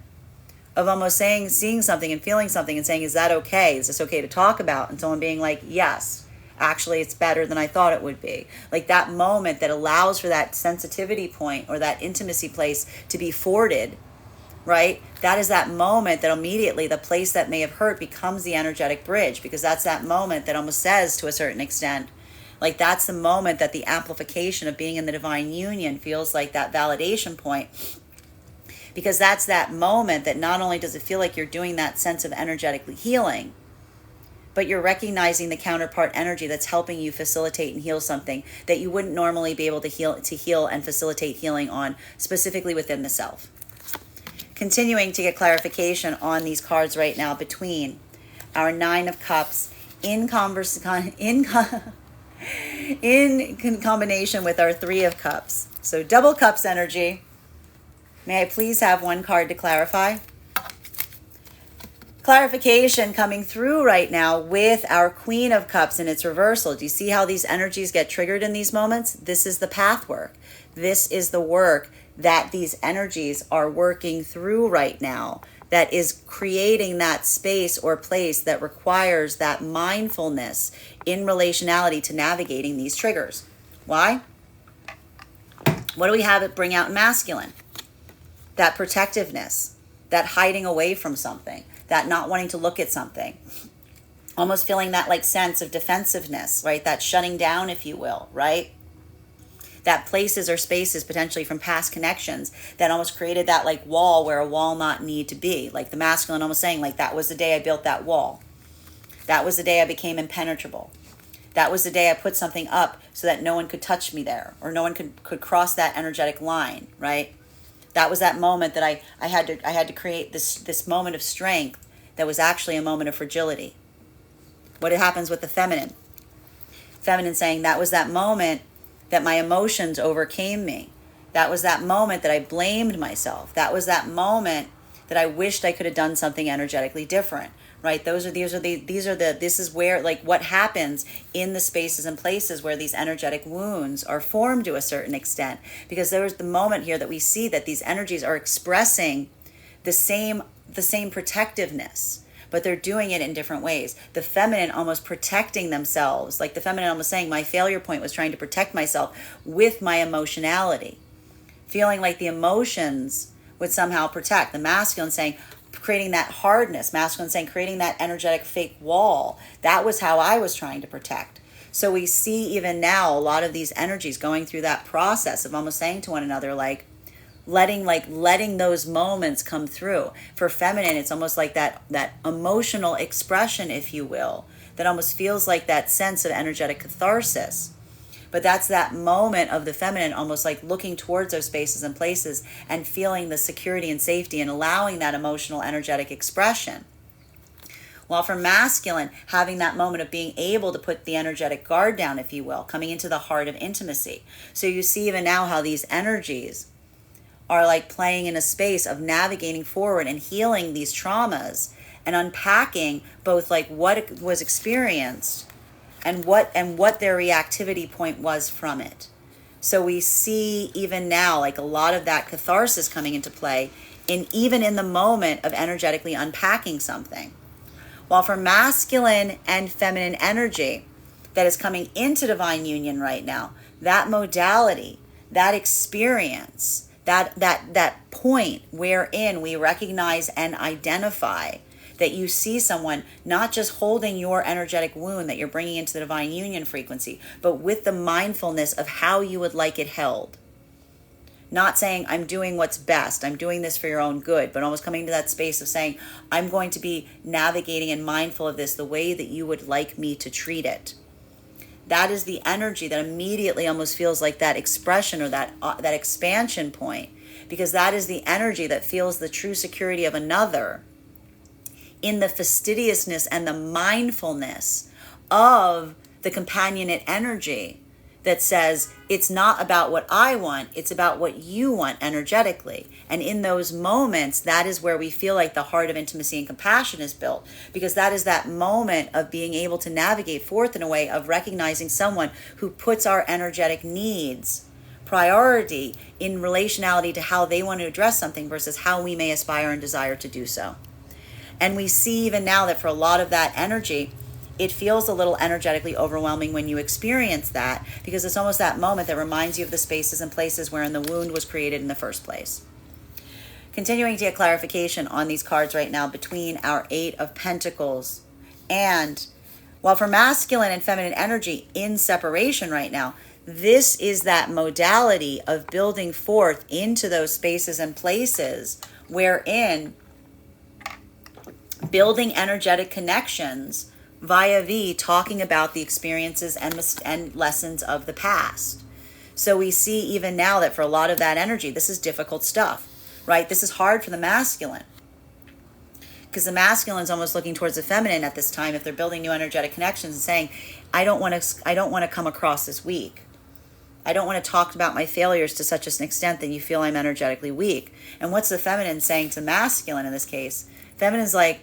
A: of almost saying, seeing something and feeling something and saying, is that okay? Is this okay to talk about? And someone being like, yes, actually it's better than I thought it would be. Like that moment that allows for that sensitivity point or that intimacy place to be forded, right? That is that moment that immediately the place that may have hurt becomes the energetic bridge, because that's that moment that almost says to a certain extent, like that's the moment that the amplification of being in the divine union feels like that validation point. Because that's that moment that not only does it feel like you're doing that sense of energetically healing, but you're recognizing the counterpart energy that's helping you facilitate and heal something that you wouldn't normally be able to heal and facilitate healing on, specifically within the self. Continuing to get clarification on these cards right now between our Nine of Cups in combination with our Three of Cups. So double cups energy. May I please have one card to clarify? Clarification coming through right now with our Queen of Cups in its reversal. Do you see how these energies get triggered in these moments? This is the path work. This is the work that these energies are working through right now that is creating that space or place that requires that mindfulness in relationality to navigating these triggers. Why? What do we have it bring out in masculine? That protectiveness, that hiding away from something, that not wanting to look at something, almost feeling that like sense of defensiveness, right? That shutting down, if you will, right? That places or spaces potentially from past connections that almost created that like wall where a wall not need to be. Like the masculine almost saying like, that was the day I built that wall. That was the day I became impenetrable. That was the day I put something up so that no one could touch me there, or no one could cross that energetic line, right? That was that moment that I had to create this moment of strength that was actually a moment of fragility. What happens with the feminine? Feminine saying that was that moment that my emotions overcame me. That was that moment that I blamed myself. That was that moment that I wished I could have done something energetically different. Right? This is where like what happens in the spaces and places where these energetic wounds are formed to a certain extent. Because there was the moment here that we see that these energies are expressing the same protectiveness, but they're doing it in different ways. The feminine almost protecting themselves, like the feminine almost saying my failure point was trying to protect myself with my emotionality, feeling like the emotions would somehow protect. The masculine saying, creating that hardness, masculine saying, creating that energetic fake wall. That was how I was trying to protect. So we see even now a lot of these energies going through that process of almost saying to one another, like, letting those moments come through. For feminine, it's almost like that emotional expression, if you will, that almost feels like that sense of energetic catharsis. But that's that moment of the feminine almost like looking towards those spaces and places and feeling the security and safety and allowing that emotional energetic expression. While for masculine, having that moment of being able to put the energetic guard down, if you will, coming into the heart of intimacy. So you see even now how these energies are like playing in a space of navigating forward and healing these traumas and unpacking both like what was experienced and what their reactivity point was from it. So we see even now like a lot of that catharsis coming into play even in the moment of energetically unpacking something. While for masculine and feminine energy that is coming into divine union right now, that modality, that experience, that point wherein we recognize and identify that you see someone not just holding your energetic wound that you're bringing into the divine union frequency, but with the mindfulness of how you would like it held. Not saying I'm doing what's best, I'm doing this for your own good, but almost coming to that space of saying I'm going to be navigating and mindful of this the way that you would like me to treat it. That is the energy that immediately almost feels like that expression or that expansion point, because that is the energy that feels the true security of another in the fastidiousness and the mindfulness of the companionate energy that says it's not about what I want, it's about what you want energetically. And in those moments, that is where we feel like the heart of intimacy and compassion is built, because that is that moment of being able to navigate forth in a way of recognizing someone who puts our energetic needs priority in relationality to how they want to address something versus how we may aspire and desire to do so. And we see even now that for a lot of that energy, it feels a little energetically overwhelming when you experience that, because it's almost that moment that reminds you of the spaces and places wherein the wound was created in the first place. Continuing to get clarification on these cards right now between our Eight of Pentacles and, while for masculine and feminine energy in separation right now, this is that modality of building forth into those spaces and places wherein building energetic connections via talking about the experiences and lessons of the past. So we see even now that for a lot of that energy, this is difficult stuff, right? This is hard for the masculine, because the masculine is almost looking towards the feminine at this time if they're building new energetic connections and saying, I don't want to come across as weak. I don't want to talk about my failures to such an extent that you feel I'm energetically weak. And what's the feminine saying to masculine in this case? Feminine's like,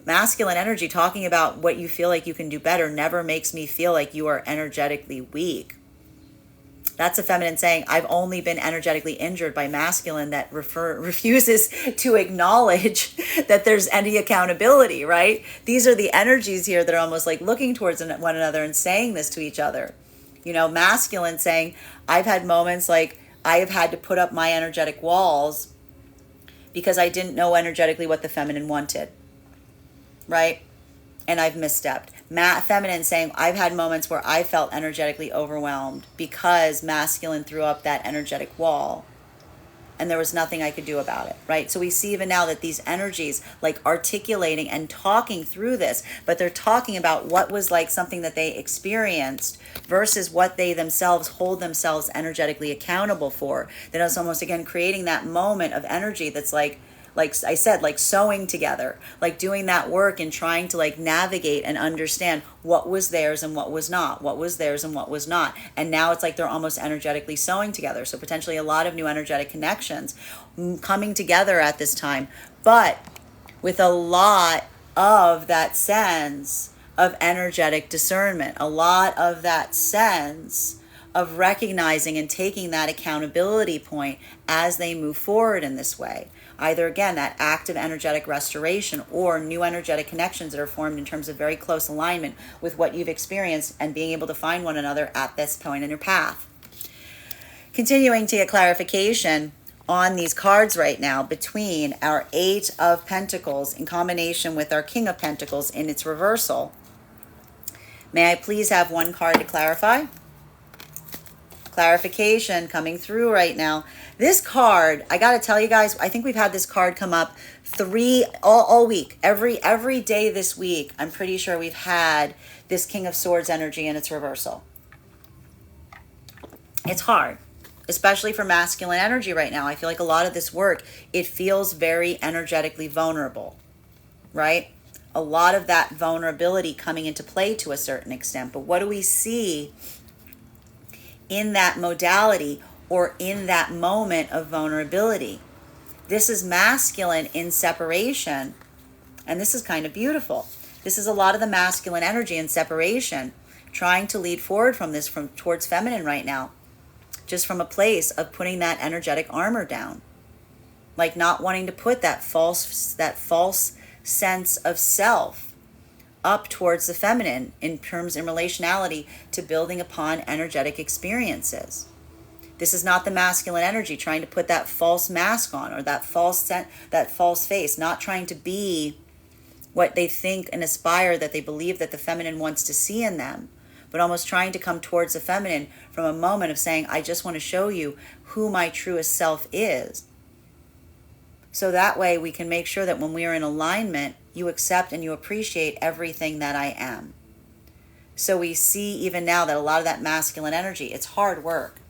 A: masculine energy talking about what you feel like you can do better never makes me feel like you are energetically weak. That's a feminine saying, I've only been energetically injured by masculine that refuses to acknowledge that there's any accountability, right? These are the energies here that are almost like looking towards one another and saying this to each other. You know, masculine saying, I've had moments like I have had to put up my energetic walls because I didn't know energetically what the feminine wanted, right? And I've misstepped. Feminine saying, I've had moments where I felt energetically overwhelmed because masculine threw up that energetic wall and there was nothing I could do about it, right? So we see even now that these energies like articulating and talking through this, but they're talking about what was like something that they experienced versus what they themselves hold themselves energetically accountable for. That is almost, again, creating that moment of energy that's like I said, like sewing together, like doing that work and trying to like navigate and understand what was theirs and what was not, what was theirs and what was not. And now it's like they're almost energetically sewing together. So potentially a lot of new energetic connections coming together at this time, but with a lot of that sense of energetic discernment, a lot of that sense of recognizing and taking that accountability point as they move forward in this way. Either, again, that active energetic restoration or new energetic connections that are formed in terms of very close alignment with what you've experienced and being able to find one another at this point in your path. Continuing to get clarification on these cards right now between our Eight of Pentacles in combination with our King of Pentacles in its reversal. May I please have one card to clarify? Clarification coming through right now. This card, I got to tell you guys, I think we've had this card come up all week. Every day this week, I'm pretty sure we've had this King of Swords energy in its reversal. It's hard, especially for masculine energy right now. I feel like a lot of this work, it feels very energetically vulnerable, right? A lot of that vulnerability coming into play to a certain extent. But what do we see in that modality or in that moment of vulnerability? This is masculine in separation, and this is kind of beautiful. This is a lot of the masculine energy in separation, trying to lead forward from this, from towards feminine right now, just from a place of putting that energetic armor down, like not wanting to put that false sense of self up towards the feminine in terms in relationality to building upon energetic experiences. This is not the masculine energy trying to put that false mask on or that false face, not trying to be what they think and aspire that they believe that the feminine wants to see in them, but almost trying to come towards the feminine from a moment of saying, I just want to show you who my truest self is. So that way we can make sure that when we are in alignment, you accept and you appreciate everything that I am. So we see even now that a lot of that masculine energy, it's hard work.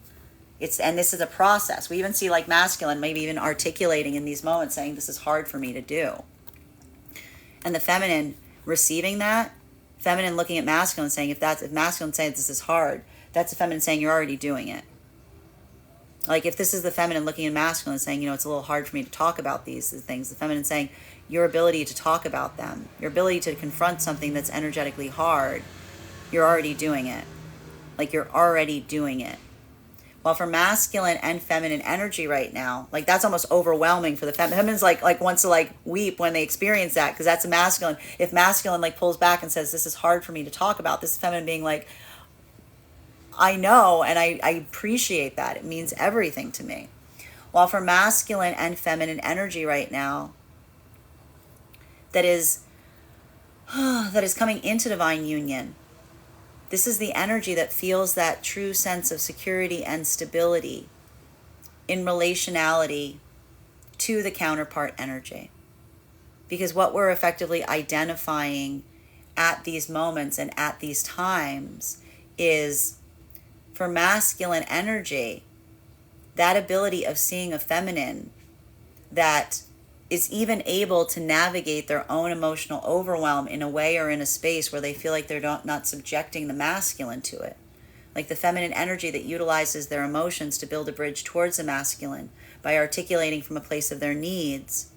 A: And this is a process. We even see like masculine maybe even articulating in these moments saying, this is hard for me to do. And the feminine receiving that, feminine looking at masculine saying, if masculine saying this is hard, that's the feminine saying you're already doing it. Like if this is the feminine looking at masculine saying, it's a little hard for me to talk about these things, the feminine saying your ability to talk about them, your ability to confront something that's energetically hard, you're already doing it. Like you're already doing it. While for masculine and feminine energy right now, like that's almost overwhelming for the feminine. Feminine's like wants to like weep when they experience that because that's a masculine. If masculine like pulls back and says, this is hard for me to talk about, this is feminine being like, I know, and I appreciate that. It means everything to me. While for masculine and feminine energy right now, that is coming into divine union. This is the energy that feels that true sense of security and stability in relationality to the counterpart energy. Because what we're effectively identifying at these moments and at these times is, for masculine energy, that ability of seeing a feminine that is even able to navigate their own emotional overwhelm in a way or in a space where they feel like they're not subjecting the masculine to it. Like the feminine energy that utilizes their emotions to build a bridge towards the masculine by articulating from a place of their needs.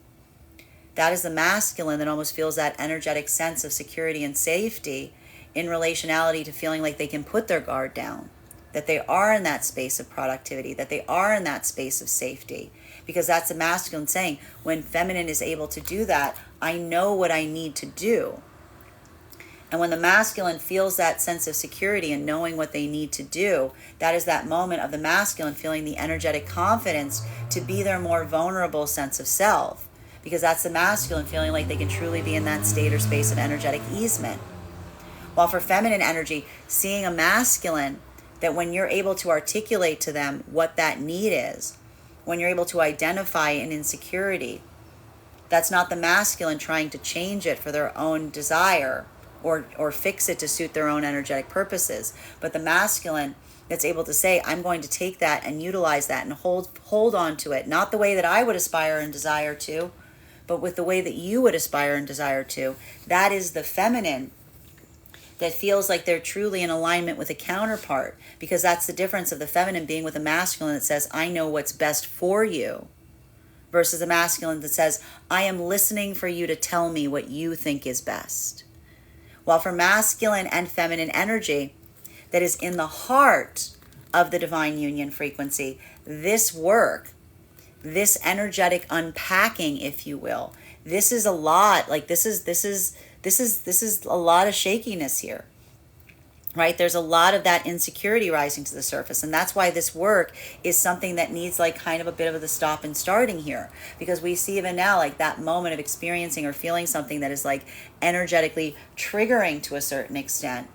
A: That is the masculine that almost feels that energetic sense of security and safety in relationality to feeling like they can put their guard down, that they are in that space of productivity, that they are in that space of safety. Because that's the masculine saying, when feminine is able to do that, I know what I need to do. And when the masculine feels that sense of security and knowing what they need to do, that is that moment of the masculine feeling the energetic confidence to be their more vulnerable sense of self. Because that's the masculine feeling like they can truly be in that state or space of energetic easement. While for feminine energy, seeing a masculine, that when you're able to articulate to them what that need is, when you're able to identify an insecurity, that's not the masculine trying to change it for their own desire or fix it to suit their own energetic purposes, but the masculine that's able to say, I'm going to take that and utilize that and hold on to it, not the way that I would aspire and desire to, but with the way that you would aspire and desire to. That is the feminine that feels like they're truly in alignment with a counterpart, because that's the difference of the feminine being with a masculine that says, I know what's best for you, versus a masculine that says, I am listening for you to tell me what you think is best. While for masculine and feminine energy that is in the heart of the divine union frequency, this work, this energetic unpacking, if you will, this is a lot. Like this is a lot of shakiness here, right? There's a lot of that insecurity rising to the surface. And that's why this work is something that needs like kind of a bit of the stop and starting here, because we see even now like that moment of experiencing or feeling something that is like energetically triggering to a certain extent.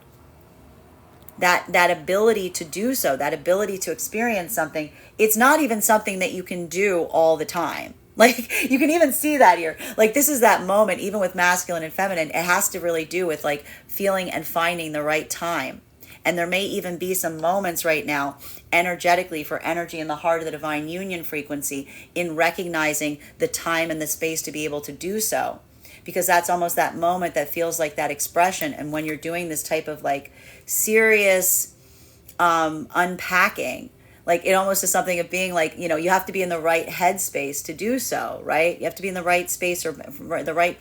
A: That ability to do so, that ability to experience something, it's not even something that you can do all the time. Like you can even see that here. Like this is that moment, even with masculine and feminine, it has to really do with like feeling and finding the right time. And there may even be some moments right now, energetically, for energy in the heart of the divine union frequency, in recognizing the time and the space to be able to do so. Because that's almost that moment that feels like that expression. And when you're doing this type of like serious unpacking, like it almost is something of being like, you know, you have to be in the right headspace to do so, right? You have to be in the right space or the right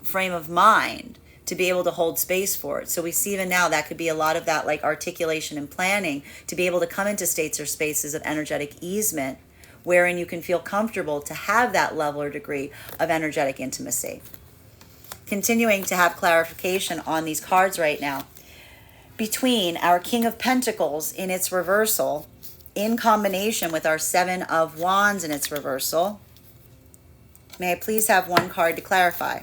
A: frame of mind to be able to hold space for it. So we see even now that could be a lot of that like articulation and planning to be able to come into states or spaces of energetic easement wherein you can feel comfortable to have that level or degree of energetic intimacy. Continuing to have clarification on these cards right now, between our King of Pentacles in its reversal, in combination with our Seven of Wands in its reversal. May I please have one card to clarify?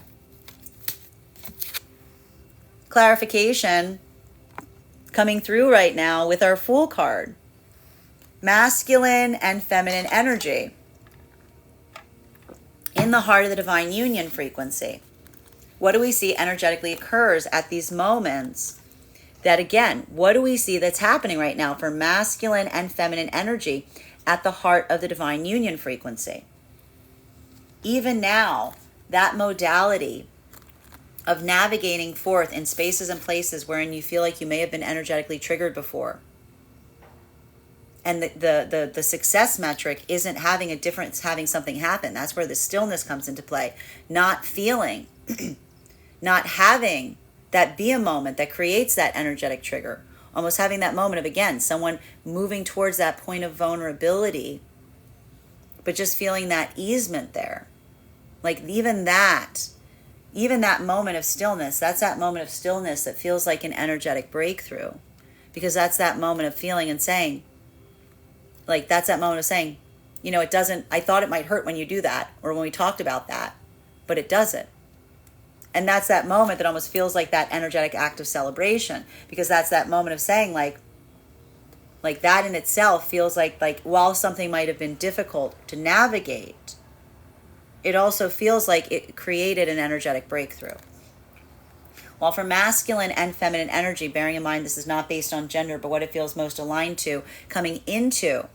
A: Clarification coming through right now with our Fool card. Masculine and feminine energy in the heart of the divine union frequency. What do we see energetically occurs at these moments? That again, what do we see that's happening right now for masculine and feminine energy at the heart of the divine union frequency? Even now, that modality of navigating forth in spaces and places wherein you feel like you may have been energetically triggered before. And the success metric isn't having a difference, having something happen. That's where the stillness comes into play. Not feeling, not having that be a moment that creates that energetic trigger. Almost having that moment of, again, someone moving towards that point of vulnerability, but just feeling that easement there. Like even that moment of stillness, that's that moment of stillness that feels like an energetic breakthrough. Because that's that moment of feeling and saying, like that's that moment of saying, you know, it doesn't, I thought it might hurt when you do that, or when we talked about that, but it doesn't. And that's that moment that almost feels like that energetic act of celebration, because that's that moment of saying like that in itself feels like while something might have been difficult to navigate, it also feels like it created an energetic breakthrough. While for masculine and feminine energy, bearing in mind this is not based on gender, but what it feels most aligned to coming into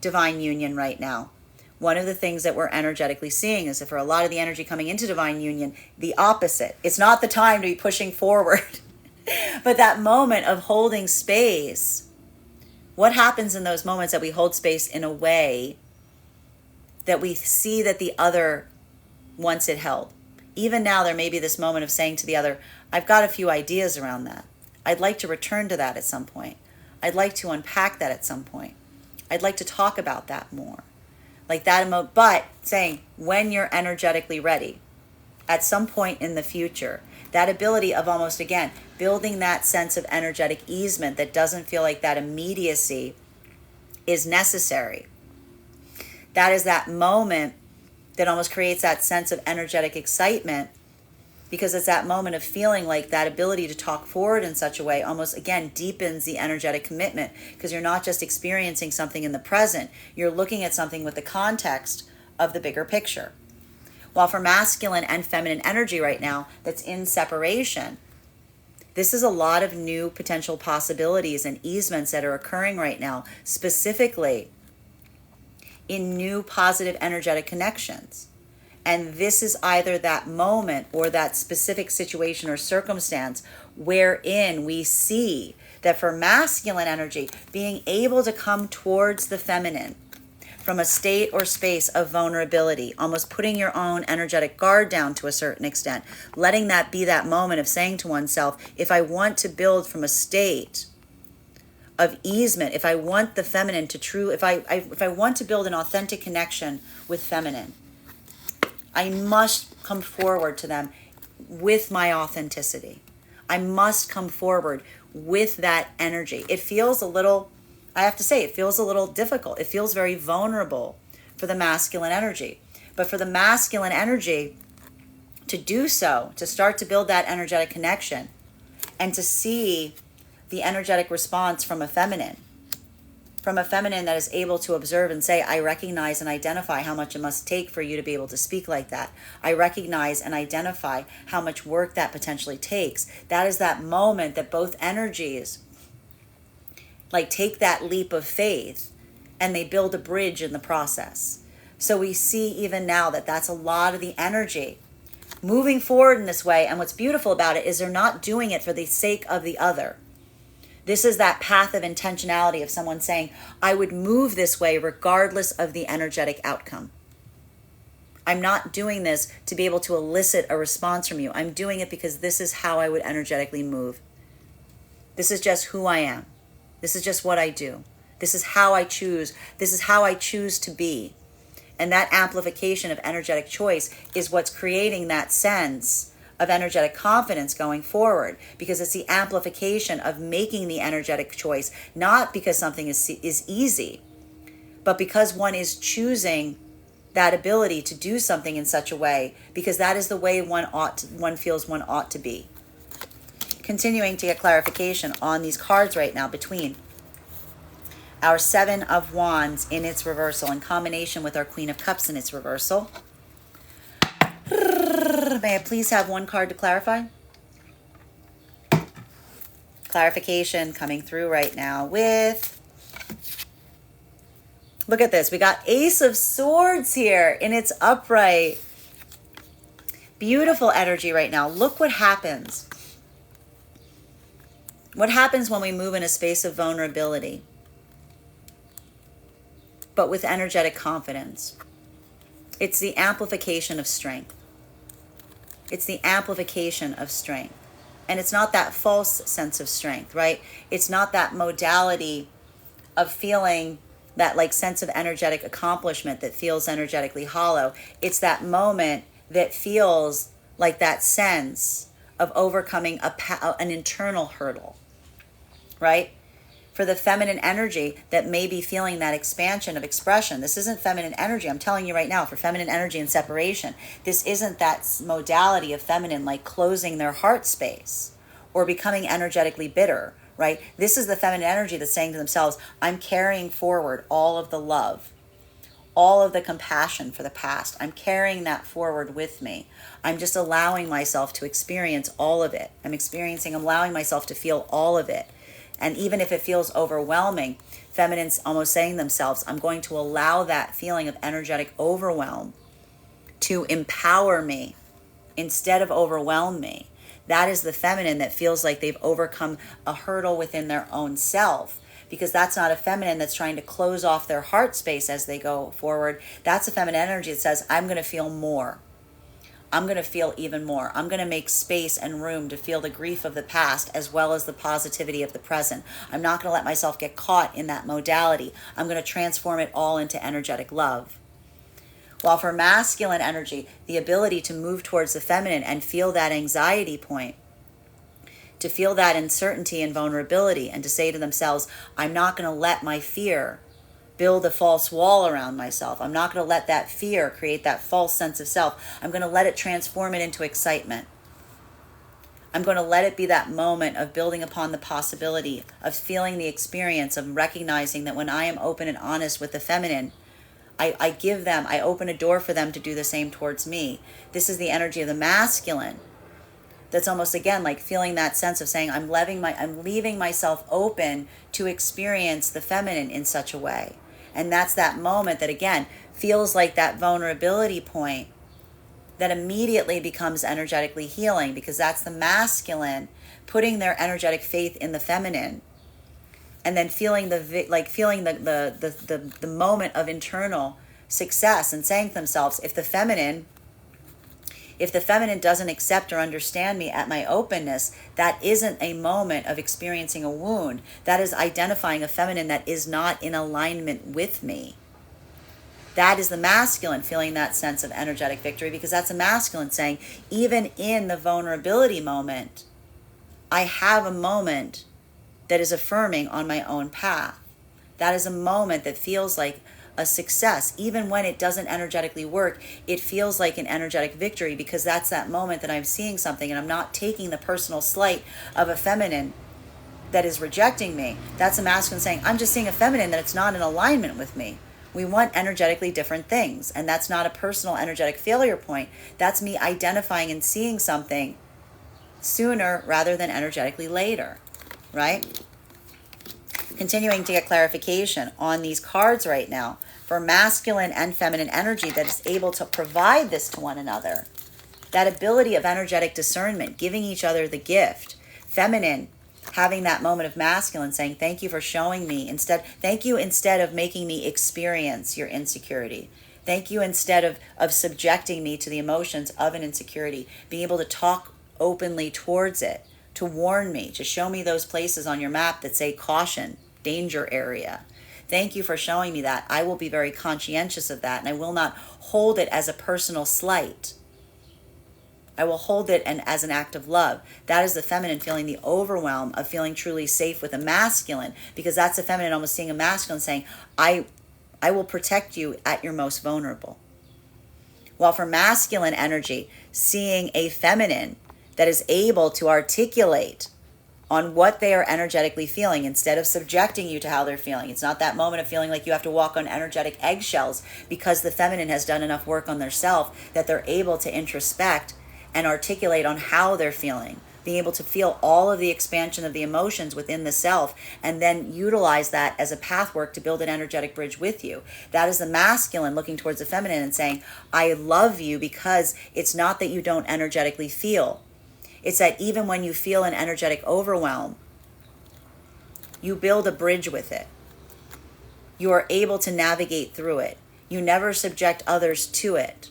A: divine union right now, one of the things that we're energetically seeing is that for a lot of the energy coming into divine union, the opposite. It's not the time to be pushing forward, but that moment of holding space. What happens in those moments that we hold space in a way that we see that the other wants it held? Even now, there may be this moment of saying to the other, I've got a few ideas around that. I'd like to return to that at some point. I'd like to unpack that at some point. I'd like to talk about that more. Like that, but saying when you're energetically ready, at some point in the future, that ability of almost, again, building that sense of energetic easement that doesn't feel like that immediacy is necessary. That is that moment that almost creates that sense of energetic excitement, because it's that moment of feeling like that ability to talk forward in such a way almost, again, deepens the energetic commitment, because you're not just experiencing something in the present, you're looking at something with the context of the bigger picture. While for masculine and feminine energy right now that's in separation, this is a lot of new potential possibilities and easements that are occurring right now, specifically in new positive energetic connections. And this is either that moment or that specific situation or circumstance wherein we see that for masculine energy, being able to come towards the feminine from a state or space of vulnerability, almost putting your own energetic guard down to a certain extent, letting that be that moment of saying to oneself, if I want to build from a state of easement, if I want the feminine to if I want to build an authentic connection with feminine, I must come forward to them with my authenticity. I must come forward with that energy. It feels a little, I have to say, it feels a little difficult. It feels very vulnerable for the masculine energy. But for the masculine energy to do so, to start to build that energetic connection and to see the energetic response from a feminine that is able to observe and say, I recognize and identify how much it must take for you to be able to speak like that. I recognize and identify how much work that potentially takes. That is that moment that both energies like take that leap of faith and they build a bridge in the process. So we see even now that that's a lot of the energy moving forward in this way. And what's beautiful about it is they're not doing it for the sake of the other. This is that path of intentionality of someone saying, I would move this way regardless of the energetic outcome. I'm not doing this to be able to elicit a response from you. I'm doing it because this is how I would energetically move. This is just who I am. This is just what I do. This is how I choose. This is how I choose to be. And that amplification of energetic choice is what's creating that sense of energetic confidence going forward, because it's the amplification of making the energetic choice, not because something is easy, but because one is choosing that ability to do something in such a way, because that is the way one feels one ought to be. Continuing to get clarification on these cards right now between our Seven of Wands in its reversal in combination with our Queen of Cups in its reversal. May I please have one card to clarify? Clarification coming through right now with, look at this. We got Ace of Swords here in its upright. Beautiful energy right now. Look what happens. What happens when we move in a space of vulnerability, but with energetic confidence? It's the amplification of strength. It's the amplification of strength. And it's not that false sense of strength, right? It's not that modality of feeling that like sense of energetic accomplishment that feels energetically hollow. It's that moment that feels like that sense of overcoming an internal hurdle, right? For the feminine energy that may be feeling that expansion of expression. This isn't feminine energy. I'm telling you right now, for feminine energy and separation, this isn't that modality of feminine like closing their heart space or becoming energetically bitter, right? This is the feminine energy that's saying to themselves, I'm carrying forward all of the love, all of the compassion for the past. I'm carrying that forward with me. I'm just allowing myself to experience all of it. I'm allowing myself to feel all of it. And even if it feels overwhelming, feminine's almost saying to themselves, I'm going to allow that feeling of energetic overwhelm to empower me instead of overwhelm me. That is the feminine that feels like they've overcome a hurdle within their own self, because that's not a feminine that's trying to close off their heart space as they go forward. That's a feminine energy that says, I'm going to feel more. I'm going to feel even more. I'm going to make space and room to feel the grief of the past as well as the positivity of the present. I'm not going to let myself get caught in that modality. I'm going to transform it all into energetic love. While for masculine energy, the ability to move towards the feminine and feel that anxiety point, to feel that uncertainty and vulnerability, and to say to themselves, I'm not going to let my fear build a false wall around myself. I'm not going to let that fear create that false sense of self. I'm going to let it transform it into excitement. I'm going to let it be that moment of building upon the possibility of feeling the experience of recognizing that when I am open and honest with the feminine, I open a door for them to do the same towards me. This is the energy of the masculine. That's almost, again, like feeling that sense of saying, I'm leaving myself open to experience the feminine in such a way. And that's that moment that, again, feels like that vulnerability point that immediately becomes energetically healing, because that's the masculine putting their energetic faith in the feminine, and then feeling the moment of internal success and saying to themselves, if the feminine doesn't accept or understand me at my openness, that isn't a moment of experiencing a wound. That is identifying a feminine that is not in alignment with me. That is the masculine feeling that sense of energetic victory, because that's a masculine saying, even in the vulnerability moment, I have a moment that is affirming on my own path. That is a moment that feels like a success. Even when it doesn't energetically work, it feels like an energetic victory, because that's that moment that I'm seeing something and I'm not taking the personal slight of a feminine that is rejecting me. That's a masculine saying, I'm just seeing a feminine that it's not in alignment with me. We want energetically different things, and that's not a personal energetic failure point. That's me identifying and seeing something sooner rather than energetically later, right? Continuing to get clarification on these cards right now for masculine and feminine energy that is able to provide this to one another. That ability of energetic discernment, giving each other the gift. Feminine having that moment of masculine saying, thank you for showing me thank you instead of making me experience your insecurity. Thank you instead of subjecting me to the emotions of an insecurity, being able to talk openly towards it, to warn me, to show me those places on your map that say caution, danger area. Thank you for showing me that. I will be very conscientious of that, and I will not hold it as a personal slight. I will hold it as an act of love. That is the feminine feeling the overwhelm of feeling truly safe with a masculine, because that's the feminine almost seeing a masculine saying, I will protect you at your most vulnerable. While for masculine energy, seeing a feminine that is able to articulate on what they are energetically feeling instead of subjecting you to how they're feeling. It's not that moment of feeling like you have to walk on energetic eggshells, because the feminine has done enough work on their self that they're able to introspect and articulate on how they're feeling, being able to feel all of the expansion of the emotions within the self, and then utilize that as a pathwork to build an energetic bridge with you. That is the masculine looking towards the feminine and saying, I love you, because it's not that you don't energetically feel. It's that even when you feel an energetic overwhelm, you build a bridge with it. You are able to navigate through it. You never subject others to it.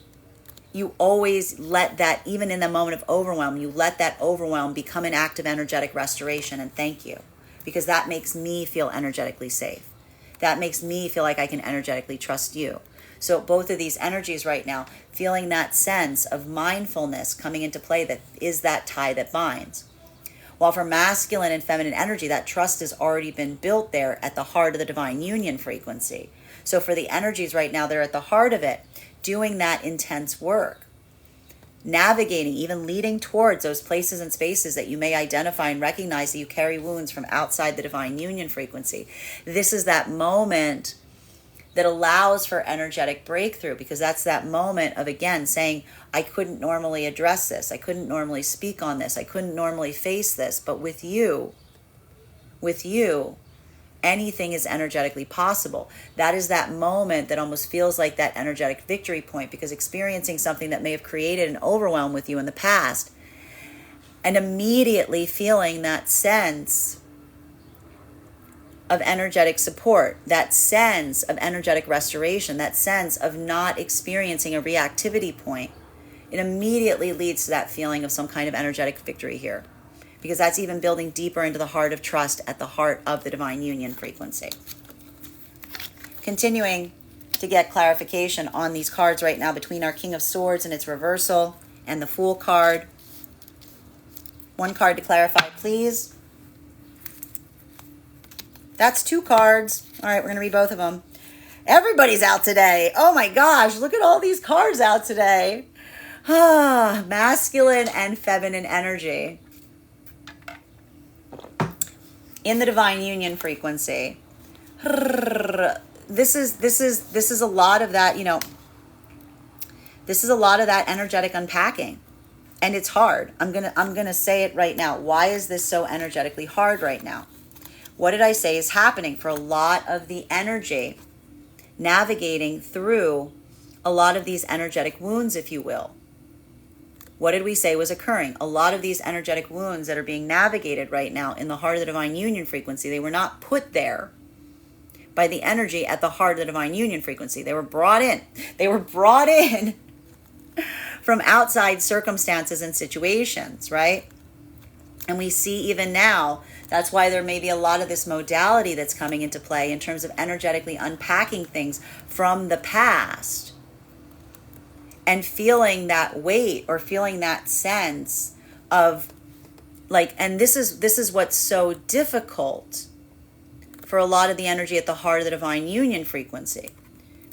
A: You always let that, even in the moment of overwhelm, you let that overwhelm become an act of energetic restoration and thank you, because that makes me feel energetically safe. That makes me feel like I can energetically trust you. So both of these energies right now, feeling that sense of mindfulness coming into play, that is that tie that binds. While for masculine and feminine energy, that trust has already been built there at the heart of the divine union frequency. So for the energies right now, they're at the heart of it, doing that intense work, navigating, even leading towards those places and spaces that you may identify and recognize that you carry wounds from outside the divine union frequency. This is that moment that allows for energetic breakthrough, because that's that moment of, again, saying, I couldn't normally address this. I couldn't normally speak on this. I couldn't normally face this. But with you, anything is energetically possible. That is that moment that almost feels like that energetic victory point, because experiencing something that may have created an overwhelm with you in the past, and immediately feeling that sense of energetic support, that sense of energetic restoration, that sense of not experiencing a reactivity point. it immediately leads to that feeling of some kind of energetic victory here, because that's even building deeper into the heart of trust at the heart of the divine union frequency. Continuing to get clarification on these cards right now between our King of Swords and its reversal and the Fool card. One card to clarify, please. That's 2 cards. All right, we're going to read both of them. Everybody's out today. Oh my gosh, look at all these cards out today. Masculine and feminine energy in the divine union frequency. This is a lot of that, this is a lot of that energetic unpacking. And it's hard. I'm gonna say it right now. Why is this so energetically hard right now? What did I say is happening for a lot of the energy navigating through a lot of these energetic wounds, if you will? What did we say was occurring? A lot of these energetic wounds that are being navigated right now in the heart of the divine union frequency, they were not put there by the energy at the heart of the divine union frequency. They were brought in. They were brought in from outside circumstances and situations, right? And we see even now, that's why there may be a lot of this modality that's coming into play in terms of energetically unpacking things from the past and feeling that weight or feeling that sense of like, and this is what's so difficult for a lot of the energy at the heart of the divine union frequency,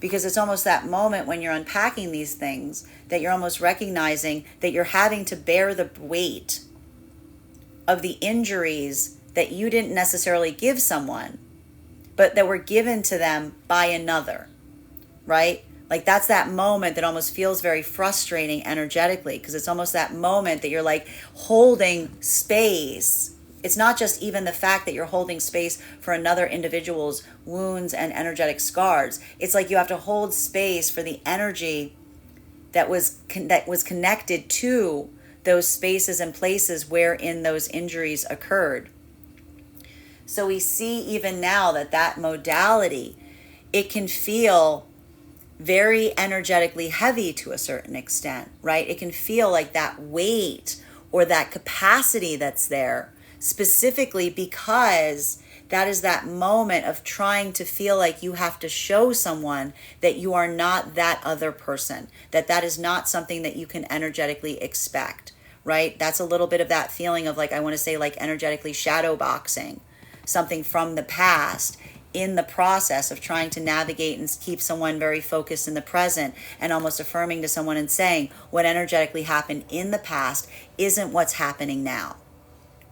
A: because it's almost that moment when you're unpacking these things that you're almost recognizing that you're having to bear the weight of the injuries that you didn't necessarily give someone, but that were given to them by another, right? Like that's that moment that almost feels very frustrating energetically, because it's almost that moment that you're like holding space. It's not just even the fact that you're holding space for another individual's wounds and energetic scars. It's like you have to hold space for the energy that was connected to those spaces and places wherein those injuries occurred. So we see even now that modality, it can feel very energetically heavy to a certain extent, right? It can feel like that weight or that capacity that's there, specifically because that is that moment of trying to feel like you have to show someone that you are not that other person, that is not something that you can energetically expect, right? That's a little bit of that feeling of like, I want to say like energetically shadow boxing something from the past in the process of trying to navigate and keep someone very focused in the present, and almost affirming to someone and saying what energetically happened in the past isn't what's happening now,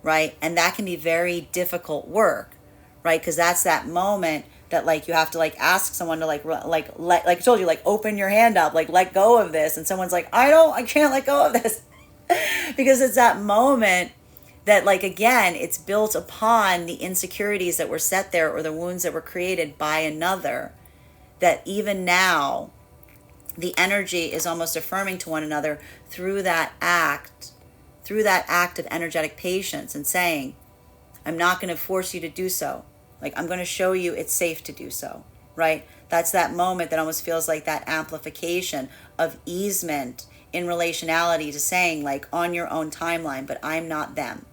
A: right? And that can be very difficult work, right? Because that's that moment that like you have to like ask someone to like I told you, like open your hand up, like let go of this, and someone's like, I can't let go of this because it's that moment that like, again, it's built upon the insecurities that were set there or the wounds that were created by another, that even now the energy is almost affirming to one another through that act of energetic patience and saying, I'm not going to force you to do so. Like, I'm going to show you it's safe to do so, right? That's that moment that almost feels like that amplification of easement in relationality to saying like on your own timeline, but I'm not them.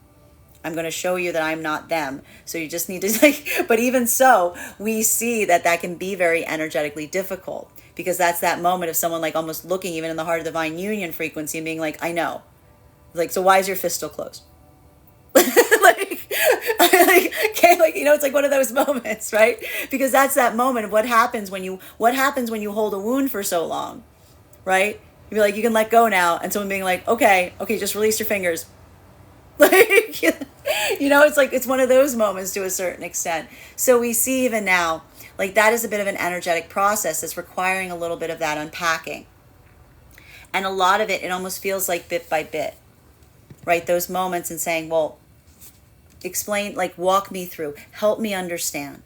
A: I'm going to show you that I'm not them. So you just need to like, but even so, we see that can be very energetically difficult, because that's that moment of someone like almost looking even in the heart of the divine union frequency and being like, I know. Like, so why is your fist still closed? It's like one of those moments, right? Because that's that moment of what happens when you hold a wound for so long, right? You'd be like, you can let go now. And someone being like, okay, just release your fingers. Like, it's like, it's one of those moments to a certain extent. So we see even now, like that is a bit of an energetic process that's requiring a little bit of that unpacking. And a lot of it almost feels like bit by bit, right? Those moments and saying, well, explain, like walk me through, help me understand,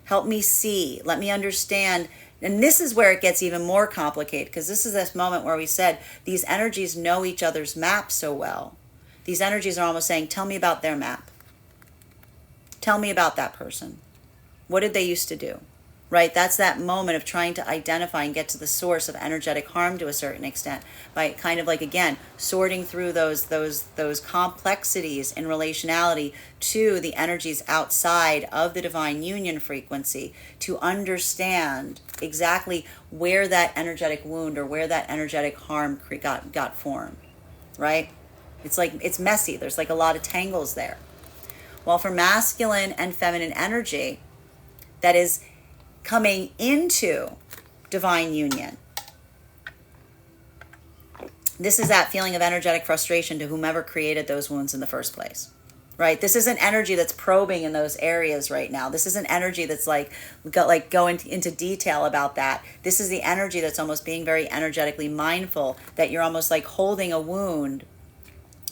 A: help me see, let me understand. And this is where it gets even more complicated, because this is this moment where we said these energies know each other's map so well. These energies are almost saying, tell me about their map. Tell me about that person. What did they used to do? right? That's that moment of trying to identify and get to the source of energetic harm to a certain extent by kind of like, again, sorting through those complexities in relationality to the energies outside of the divine union frequency to understand exactly where that energetic wound or where that energetic harm got formed, right? It's like, it's messy. There's like a lot of tangles there. Well, for masculine and feminine energy, that is coming into divine union. This is that feeling of energetic frustration to whomever created those wounds in the first place, right? This isn't energy that's probing in those areas right now. This isn't energy that's like going into detail about that. This is the energy that's almost being very energetically mindful that you're almost like holding a wound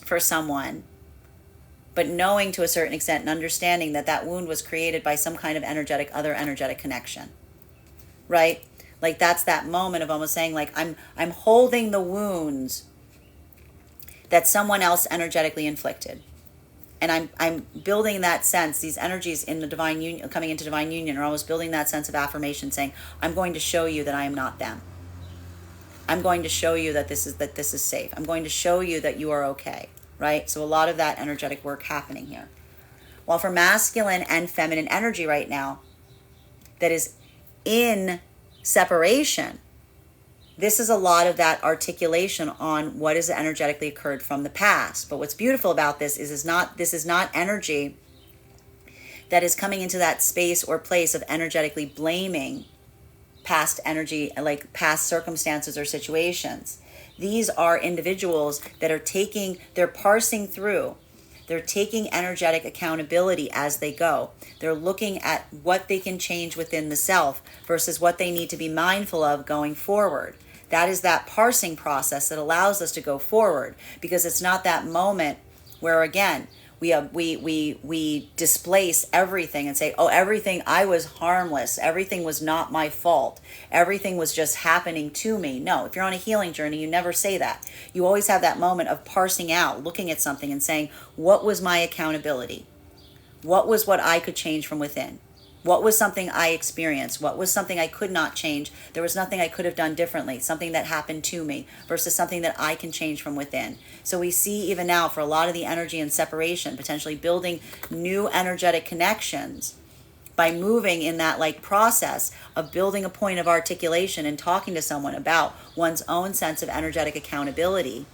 A: for someone, but knowing to a certain extent and understanding that that wound was created by some kind of other energetic connection, right? Like that's that moment of almost saying like, I'm holding the wounds that someone else energetically inflicted. And I'm building that sense, these energies in the divine union, coming into divine union, are almost building that sense of affirmation saying, I'm going to show you that I am not them. I'm going to show you that this is safe. I'm going to show you that you are okay. Right? So a lot of that energetic work happening here. While for masculine and feminine energy right now, that is in separation, this is a lot of that articulation on what has energetically occurred from the past. But what's beautiful about this is this is not energy that is coming into that space or place of energetically blaming past energy, like past circumstances or situations. These are individuals that are they're parsing through, they're taking energetic accountability as they go. They're looking at what they can change within the self versus what they need to be mindful of going forward. That is that parsing process that allows us to go forward, because it's not that moment where, again, we displace everything and say, oh, everything, I was harmless. Everything was not my fault. Everything was just happening to me. No, if you're on a healing journey, you never say that. You always have that moment of parsing out, looking at something and saying, what was my accountability? What was what I could change from within? What was something I experienced? What was something I could not change? There was nothing I could have done differently, something that happened to me versus something that I can change from within. So we see even now for a lot of the energy and separation, potentially building new energetic connections by moving in that like process of building a point of articulation and talking to someone about one's own sense of energetic accountability,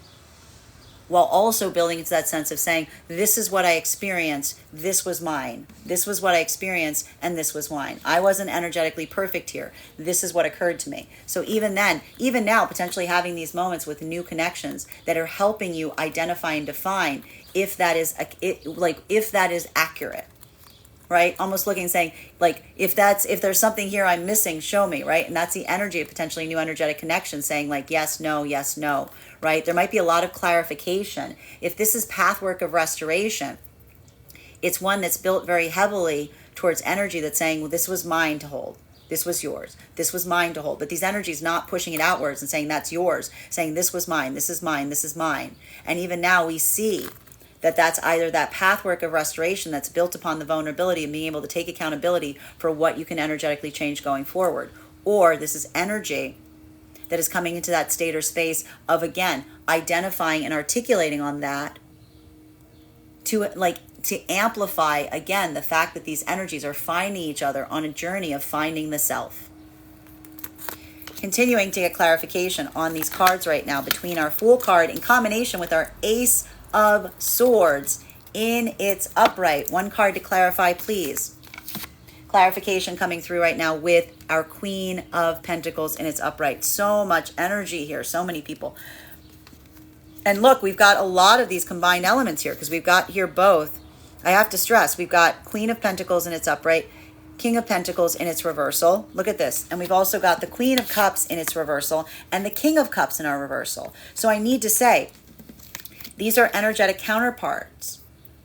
A: while also building into that sense of saying, this is what I experienced, this was mine. This was what I experienced, and this was mine. I wasn't energetically perfect here. This is what occurred to me. So even then, even now, potentially having these moments with new connections that are helping you identify and define if that is accurate. Right? Almost looking and saying, like, if there's something here I'm missing, show me, right? And that's the energy of potentially new energetic connection saying like, yes, no, right? There might be a lot of clarification. If this is pathwork of restoration, it's one that's built very heavily towards energy that's saying, well, this was mine to hold. This was yours. This was mine to hold. But these energies not pushing it outwards and saying that's yours, saying this was mine, this is mine, this is mine. And even now we see that's either that pathwork of restoration that's built upon the vulnerability and being able to take accountability for what you can energetically change going forward, or this is energy that is coming into that state or space of, again, identifying and articulating on that to amplify, again, the fact that these energies are finding each other on a journey of finding the self. Continuing to get clarification on these cards right now between our Fool card in combination with our Ace of Swords in its upright. One card to clarify, please. Clarification coming through right now with our Queen of Pentacles in its upright. So much energy here, so many people. And look, we've got a lot of these combined elements here because we've got here both. I have to stress, we've got Queen of Pentacles in its upright, King of Pentacles in its reversal. Look at this. And we've also got the Queen of Cups in its reversal and the King of Cups in our reversal. So I need to say, these are energetic counterparts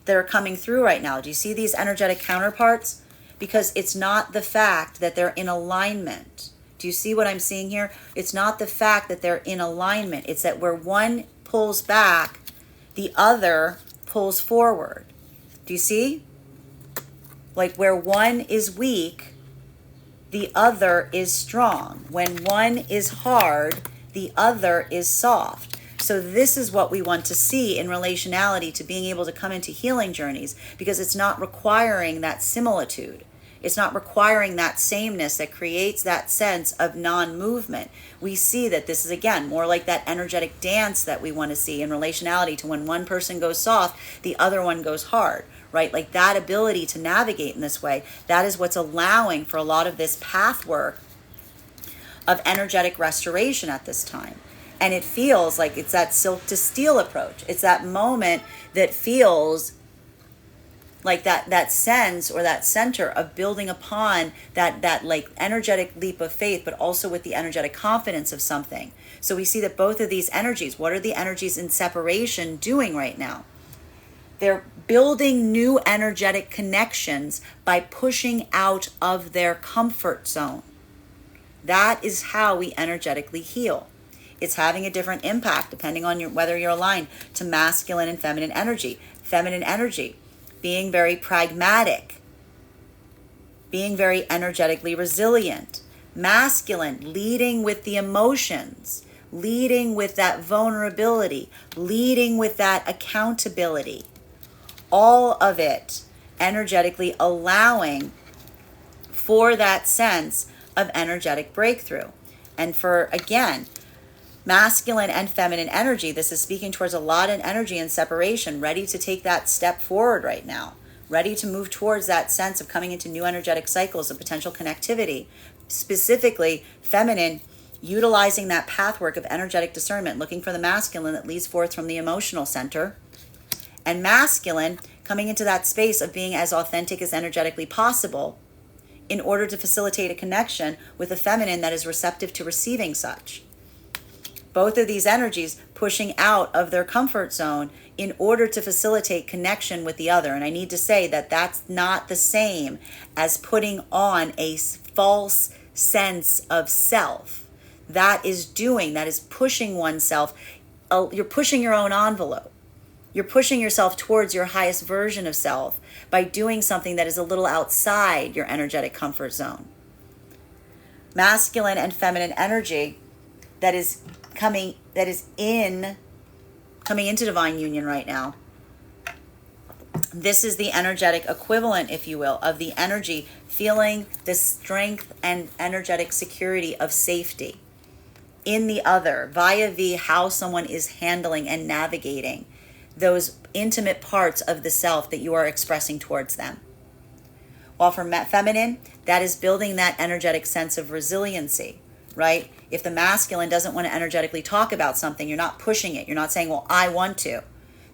A: that are coming through right now. Do you see these energetic counterparts? Because it's not the fact that they're in alignment. Do you see what I'm seeing here? It's not the fact that they're in alignment. It's that where one pulls back, the other pulls forward. Do you see? Like where one is weak, the other is strong. When one is hard, the other is soft. So this is what we want to see in relationality to being able to come into healing journeys, because it's not requiring that similitude. It's not requiring that sameness that creates that sense of non-movement. We see that this is, again, more like that energetic dance that we want to see in relationality to when one person goes soft, the other one goes hard, right? Like that ability to navigate in this way, that is what's allowing for a lot of this path work of energetic restoration at this time. And it feels like it's that silk to steel approach. It's that moment that feels like that sense or that center of building upon that like energetic leap of faith, but also with the energetic confidence of something. So we see that both of these energies, what are the energies in separation doing right now? They're building new energetic connections by pushing out of their comfort zone. That is how we energetically heal. It's having a different impact depending on whether you're aligned to masculine and feminine energy. Feminine energy, being very pragmatic, being very energetically resilient. Masculine, leading with the emotions, leading with that vulnerability, leading with that accountability. All of it energetically allowing for that sense of energetic breakthrough. And for, again, masculine and feminine energy, this is speaking towards a lot of energy and separation, ready to take that step forward right now, ready to move towards that sense of coming into new energetic cycles of potential connectivity. Specifically, feminine, utilizing that pathwork of energetic discernment, looking for the masculine that leads forth from the emotional center, and masculine coming into that space of being as authentic as energetically possible in order to facilitate a connection with a feminine that is receptive to receiving such. Both of these energies pushing out of their comfort zone in order to facilitate connection with the other. And I need to say that that's not the same as putting on a false sense of self. That is pushing oneself. You're pushing your own envelope. You're pushing yourself towards your highest version of self by doing something that is a little outside your energetic comfort zone. Masculine and feminine energy that is coming into divine union right now. This is the energetic equivalent, if you will, of the energy feeling the strength and energetic security of safety in the other via how someone is handling and navigating those intimate parts of the self that you are expressing towards them. While for feminine, that is building that energetic sense of resiliency, right? If the masculine doesn't want to energetically talk about something, you're not pushing it. You're not saying, well, I want to.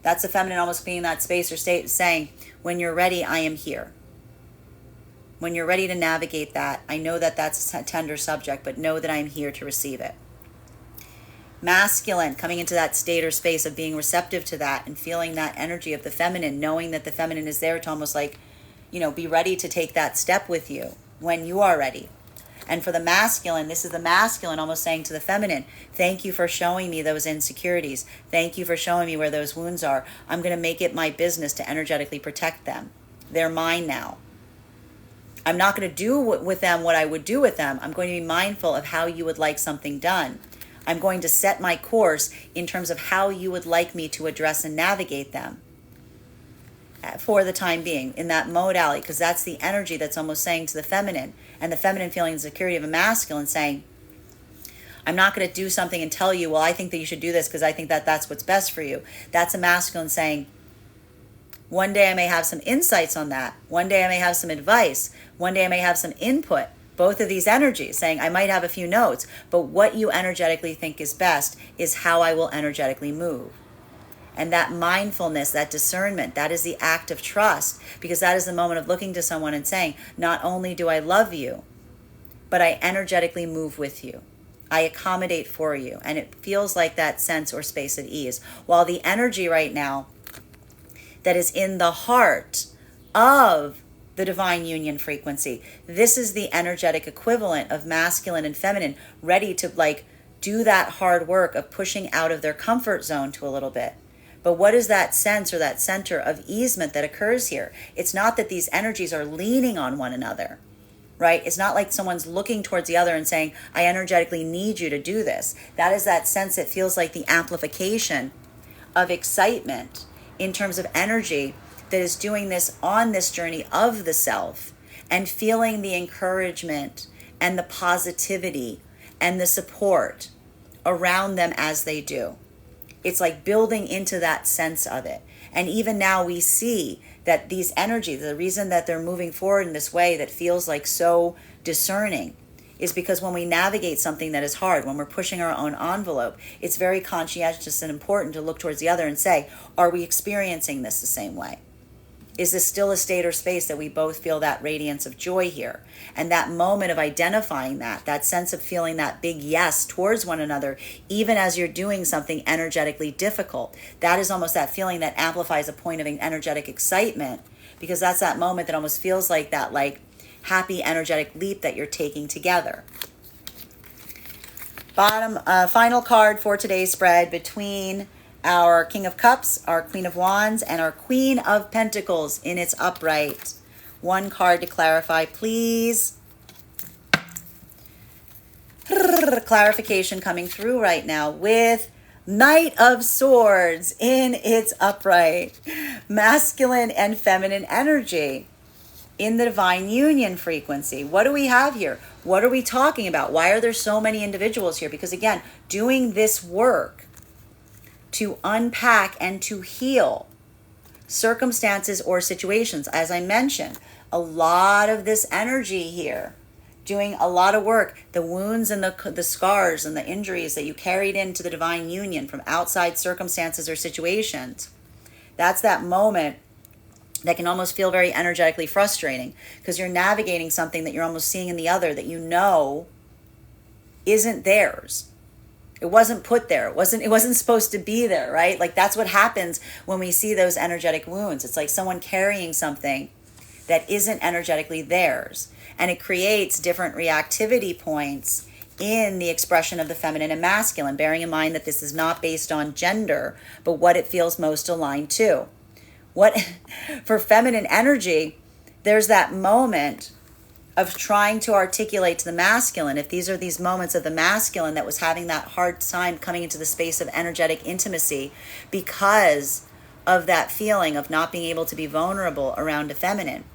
A: That's the feminine almost being in that space or state saying, when you're ready, I am here. When you're ready to navigate that, I know that that's a tender subject, but know that I am here to receive it. Masculine, coming into that state or space of being receptive to that and feeling that energy of the feminine, knowing that the feminine is there to almost like, be ready to take that step with you when you are ready. And for the masculine, this is the masculine almost saying to the feminine, thank you for showing me those insecurities. Thank you for showing me where those wounds are. I'm going to make it my business to energetically protect them. They're mine now. I'm not going to do with them what I would do with them. I'm going to be mindful of how you would like something done. I'm going to set my course in terms of how you would like me to address and navigate them for the time being in that modality, because that's the energy that's almost saying to the feminine, and the feminine feeling the security of a masculine saying, I'm not going to do something and tell you, well, I think that you should do this because I think that that's what's best for you. That's a masculine saying, one day I may have some insights on that. One day I may have some advice. One day I may have some input. Both of these energies saying I might have a few notes, but what you energetically think is best is how I will energetically move. And that mindfulness, that discernment, that is the act of trust, because that is the moment of looking to someone and saying, not only do I love you, but I energetically move with you. I accommodate for you. And it feels like that sense or space of ease. While the energy right now that is in the heart of the divine union frequency, this is the energetic equivalent of masculine and feminine, ready to do that hard work of pushing out of their comfort zone to a little bit. But what is that sense or that center of easement that occurs here? It's not that these energies are leaning on one another. right? It's not like someone's looking towards the other and saying, I energetically need you to do this. That is that sense that feels like the amplification of excitement in terms of energy that is doing this on this journey of the self and feeling the encouragement and the positivity and the support around them as they do. It's like building into that sense of it. And even now we see that these energies, the reason that they're moving forward in this way that feels like so discerning is because when we navigate something that is hard, when we're pushing our own envelope, it's very conscientious and important to look towards the other and say, are we experiencing this the same way? Is this still a state or space that we both feel that radiance of joy here? And that moment of identifying that sense of feeling that big yes towards one another, even as you're doing something energetically difficult, that is almost that feeling that amplifies a point of energetic excitement, because that's that moment that almost feels like that like happy energetic leap that you're taking together. Final card for today's spread between our King of Cups, our Queen of Wands, and our Queen of Pentacles in its upright. One card to clarify, please. Clarification coming through right now with Knight of Swords in its upright. Masculine and feminine energy in the divine union frequency. What do we have here? What are we talking about? Why are there so many individuals here? Because again, doing this work to unpack and to heal circumstances or situations. As I mentioned, a lot of this energy here, doing a lot of work, the wounds and the scars and the injuries that you carried into the divine union from outside circumstances or situations. That's that moment that can almost feel very energetically frustrating because you're navigating something that you're almost seeing in the other that you know isn't theirs. It wasn't put there. It wasn't supposed to be there, right? Like that's what happens when we see those energetic wounds. It's like someone carrying something that isn't energetically theirs. And it creates different reactivity points in the expression of the feminine and masculine, bearing in mind that this is not based on gender, but what it feels most aligned to. For feminine energy, there's that moment of trying to articulate to the masculine, if these are these moments of the masculine that was having that hard time coming into the space of energetic intimacy because of that feeling of not being able to be vulnerable around a feminine.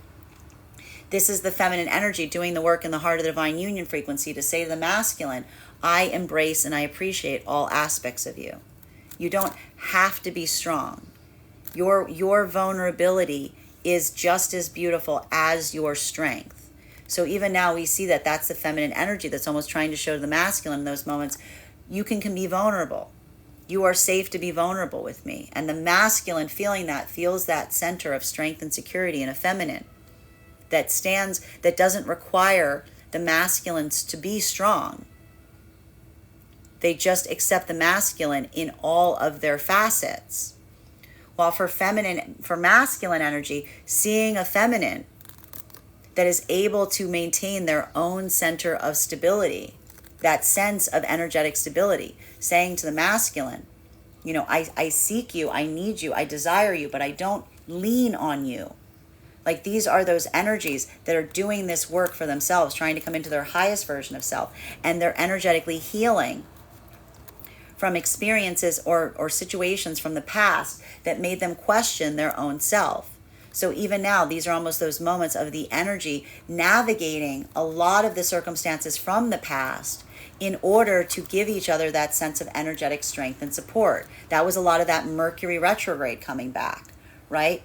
A: This is the feminine energy doing the work in the heart of the divine union frequency to say to the masculine, I embrace and I appreciate all aspects of you. You don't have to be strong. Your vulnerability is just as beautiful as your strength. So even now we see that that's the feminine energy that's almost trying to show to the masculine in those moments, you can be vulnerable. You are safe to be vulnerable with me. And the masculine feeling that feels that center of strength and security in a feminine that stands, that doesn't require the masculines to be strong. They just accept the masculine in all of their facets. While for masculine energy, seeing a feminine that is able to maintain their own center of stability, that sense of energetic stability, saying to the masculine, you know, I seek you, I need you, I desire you, but I don't lean on you. Like these are those energies that are doing this work for themselves, trying to come into their highest version of self, and they're energetically healing from experiences or situations from the past that made them question their own self. So even now, these are almost those moments of the energy navigating a lot of the circumstances from the past in order to give each other that sense of energetic strength and support. That was a lot of that Mercury retrograde coming back, right?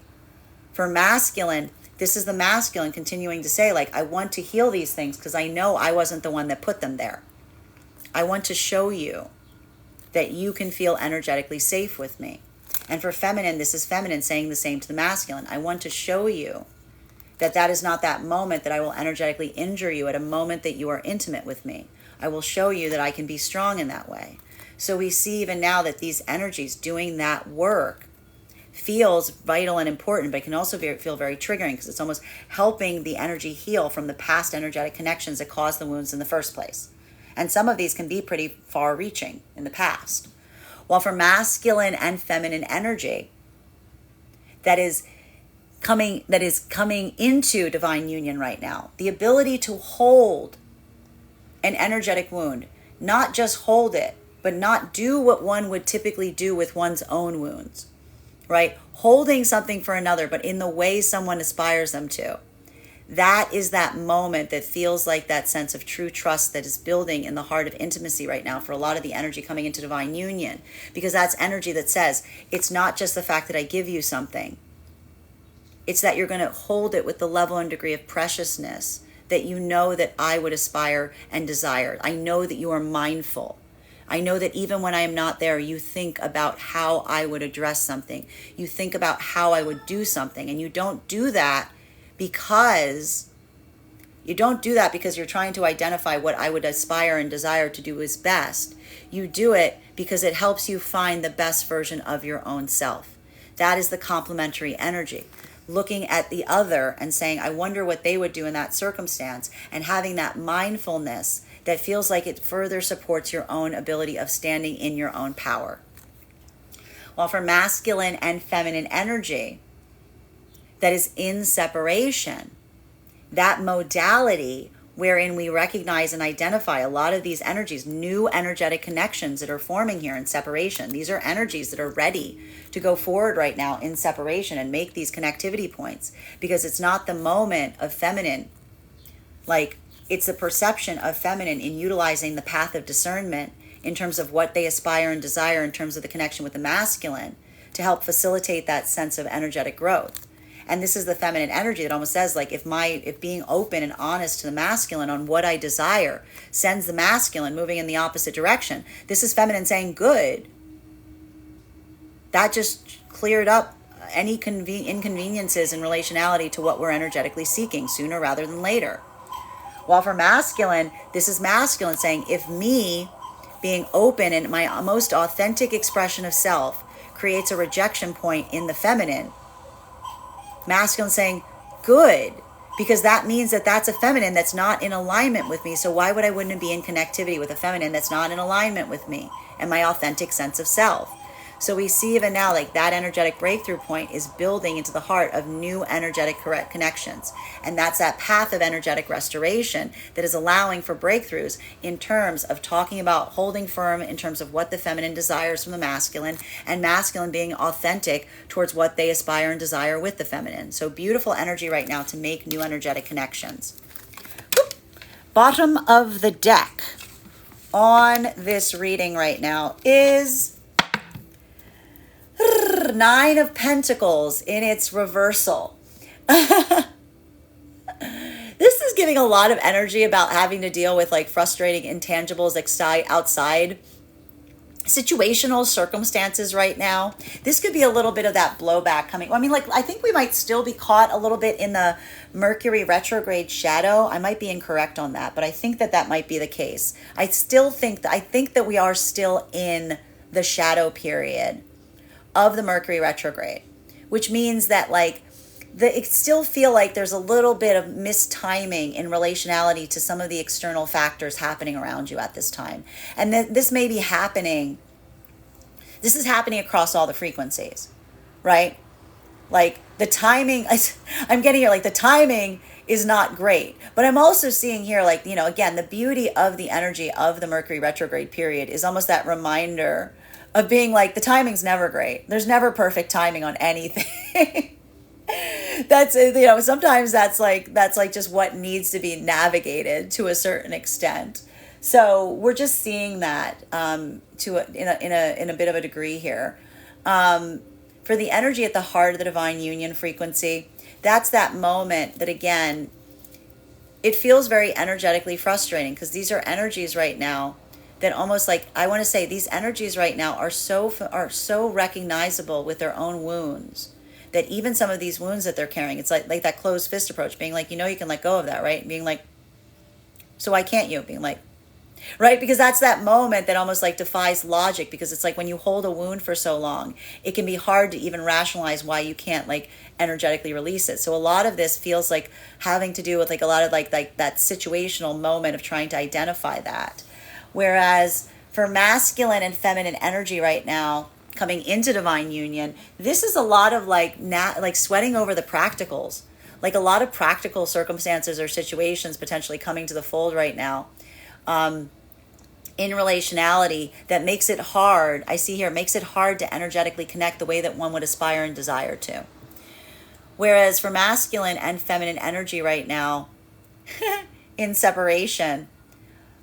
A: For masculine, this is the masculine continuing to say, like, I want to heal these things because I know I wasn't the one that put them there. I want to show you that you can feel energetically safe with me. And for feminine, this is feminine saying the same to the masculine. I want to show you that that is not that moment that I will energetically injure you at a moment that you are intimate with me. I will show you that I can be strong in that way. So we see even now that these energies doing that work feels vital and important, but it can also feel very triggering because it's almost helping the energy heal from the past energetic connections that caused the wounds in the first place. And some of these can be pretty far-reaching in the past. While for masculine and feminine energy, that is coming into divine union right now. The ability to hold an energetic wound, not just hold it, but not do what one would typically do with one's own wounds, right? Holding something for another, but in the way someone aspires them to. That is that moment that feels like that sense of true trust that is building in the heart of intimacy right now for a lot of the energy coming into divine union, because that's energy that says, it's not just the fact that I give you something. It's that you're going to hold it with the level and degree of preciousness that you know that I would aspire and desire. I know that you are mindful. I know that even when I am not there, you think about how I would address something. You think about how I would do something. And you don't do that because you're trying to identify what I would aspire and desire to do is best. You do it because it helps you find the best version of your own self. That is the complementary energy. Looking at the other and saying, I wonder what they would do in that circumstance, and having that mindfulness that feels like it further supports your own ability of standing in your own power. While for masculine and feminine energy that is in separation, that modality wherein we recognize and identify a lot of these energies, new energetic connections that are forming here in separation. These are energies that are ready to go forward right now in separation and make these connectivity points, because it's not the moment of feminine, like it's the perception of feminine in utilizing the path of discernment in terms of what they aspire and desire in terms of the connection with the masculine to help facilitate that sense of energetic growth. And this is the feminine energy that almost says, like, if being open and honest to the masculine on what I desire sends the masculine moving in the opposite direction, this is feminine saying, good. That just cleared up any inconveniences in relationality to what we're energetically seeking sooner rather than later. While for masculine, this is masculine saying, if me being open and my most authentic expression of self creates a rejection point in the feminine, masculine saying, good, because that means that that's a feminine that's not in alignment with me. So why would I wouldn't be in connectivity with a feminine that's not in alignment with me and my authentic sense of self? So we see even now, like, that energetic breakthrough point is building into the heart of new energetic correct connections. And that's that path of energetic restoration that is allowing for breakthroughs in terms of talking about holding firm in terms of what the feminine desires from the masculine, and masculine being authentic towards what they aspire and desire with the feminine. So beautiful energy right now to make new energetic connections. Bottom of the deck on this reading right now is Nine of Pentacles in its reversal. This is giving a lot of energy about having to deal with like frustrating intangibles outside situational circumstances right now. This could be a little bit of that blowback coming. I mean, like, I think we might still be caught a little bit in the Mercury retrograde shadow. I might be incorrect on that, but I think that might be the case. I think that we are still in the shadow period of the Mercury retrograde, which means that like it still feel like there's a little bit of mistiming in relationality to some of the external factors happening around you at this time. And this may be happening. This is happening across all the frequencies, right? Like the timing, I'm getting here, like the timing is not great, but I'm also seeing here, like, you know, again, the beauty of the energy of the Mercury retrograde period is almost that reminder of being like, the timing's never great. There's never perfect timing on anything. That's, you know, sometimes that's like just what needs to be navigated to a certain extent. So we're just seeing that in a bit of a degree here. For the energy at the heart of the divine union frequency, that's that moment that, again, it feels very energetically frustrating, because these are energies right now that almost like, I want to say these energies right now are so recognizable with their own wounds, that even some of these wounds that they're carrying, it's like that closed fist approach, being like, you know, you can let go of that, right? And being like, so why can't you? Being like, right? Because that's that moment that almost like defies logic, because it's like when you hold a wound for so long, it can be hard to even rationalize why you can't like energetically release it. So a lot of this feels like having to do with like a lot of like that situational moment of trying to identify that. Whereas for masculine and feminine energy right now, coming into divine union, this is a lot of like sweating over the practicals, like a lot of practical circumstances or situations potentially coming to the fold right now. In relationality, that makes it hard. I see here, makes it hard to energetically connect the way that one would aspire and desire to. Whereas for masculine and feminine energy right now, in separation,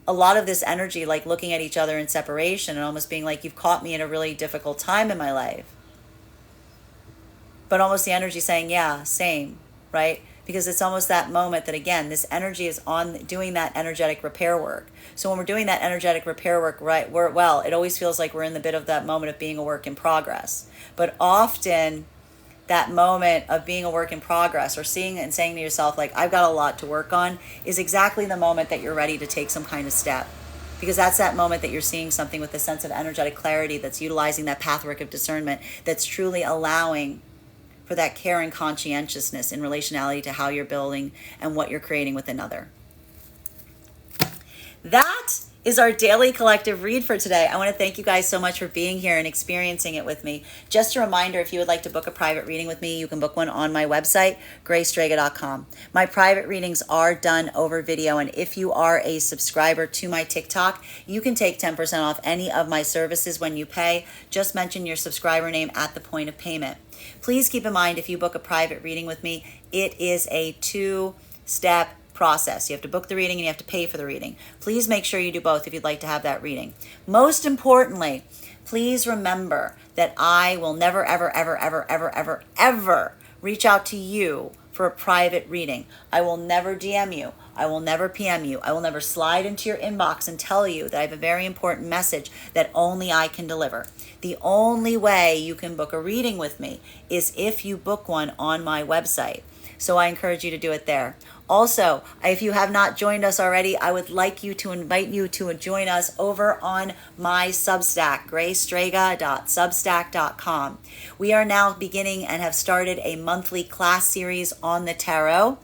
A: a lot of this energy, like looking at each other in separation and almost being like, you've caught me in a really difficult time in my life. But almost the energy saying, yeah, same, right? Because it's almost that moment that, again, this energy is on doing that energetic repair work. So when we're doing that energetic repair work, right, it always feels like we're in the bit of that moment of being a work in progress. But often that moment of being a work in progress, or seeing and saying to yourself, like, I've got a lot to work on, is exactly the moment that you're ready to take some kind of step. Because that's that moment that you're seeing something with a sense of energetic clarity that's utilizing that pathwork of discernment, that's truly allowing for that care and conscientiousness in relationality to how you're building and what you're creating with another. That is our daily collective read for today. I want to thank you guys so much for being here and experiencing it with me. Just a reminder, if you would like to book a private reading with me, you can book one on my website, graystrega.com. My private readings are done over video, and if you are a subscriber to my TikTok, you can take 10% off any of my services when you pay. Just mention your subscriber name at the point of payment. Please keep in mind, if you book a private reading with me, it is a 2-step process. You have to book the reading and you have to pay for the reading. Please make sure you do both if you'd like to have that reading. Most importantly, please remember that I will never, ever, ever, ever, ever, ever, ever reach out to you for a private reading. I will never DM you. I will never PM you. I will never slide into your inbox and tell you that I have a very important message that only I can deliver. The only way you can book a reading with me is if you book one on my website. So I encourage you to do it there. Also, if you have not joined us already, I would like you to invite you to join us over on my Substack, graystrega.substack.com. We are now beginning and have started a monthly class series on the tarot.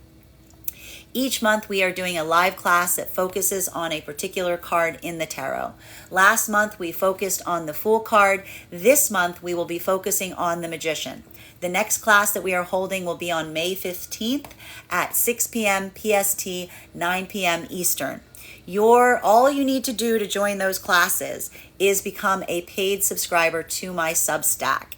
A: Each month we are doing a live class that focuses on a particular card in the tarot. Last month we focused on the Fool card. This month we will be focusing on the Magician. The next class that we are holding will be on May 15th at 6 p.m. PST, 9 p.m. Eastern. All you need to do to join those classes is become a paid subscriber to my Substack.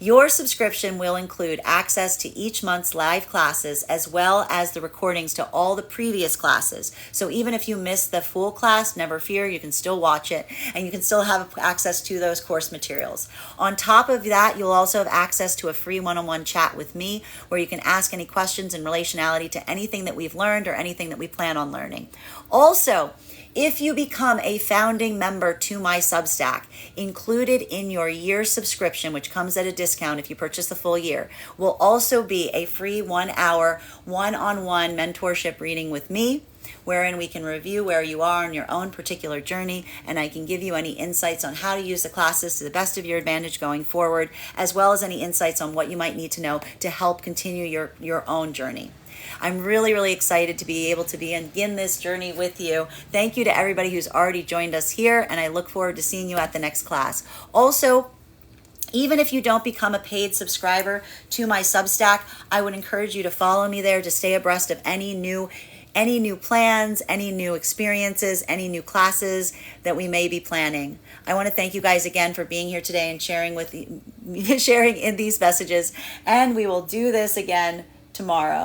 A: Your subscription will include access to each month's live classes as well as the recordings to all the previous classes. So even if you missed the full class, never fear, you can still watch it and you can still have access to those course materials. On top of that, you'll also have access to a free one-on-one chat with me where you can ask any questions in relationality to anything that we've learned or anything that we plan on learning. Also, if you become a founding member to my Substack, included in your year subscription, which comes at a discount if you purchase the full year, will also be a free 1-hour one-on-one mentorship reading with me, wherein we can review where you are on your own particular journey, and I can give you any insights on how to use the classes to the best of your advantage going forward, as well as any insights on what you might need to know to help continue your own journey. I'm really, really excited to be able to begin this journey with you. Thank you to everybody who's already joined us here, and I look forward to seeing you at the next class. Also, even if you don't become a paid subscriber to my Substack, I would encourage you to follow me there to stay abreast of any new plans, any new experiences, any new classes that we may be planning. I want to thank you guys again for being here today and sharing in these messages, and we will do this again tomorrow.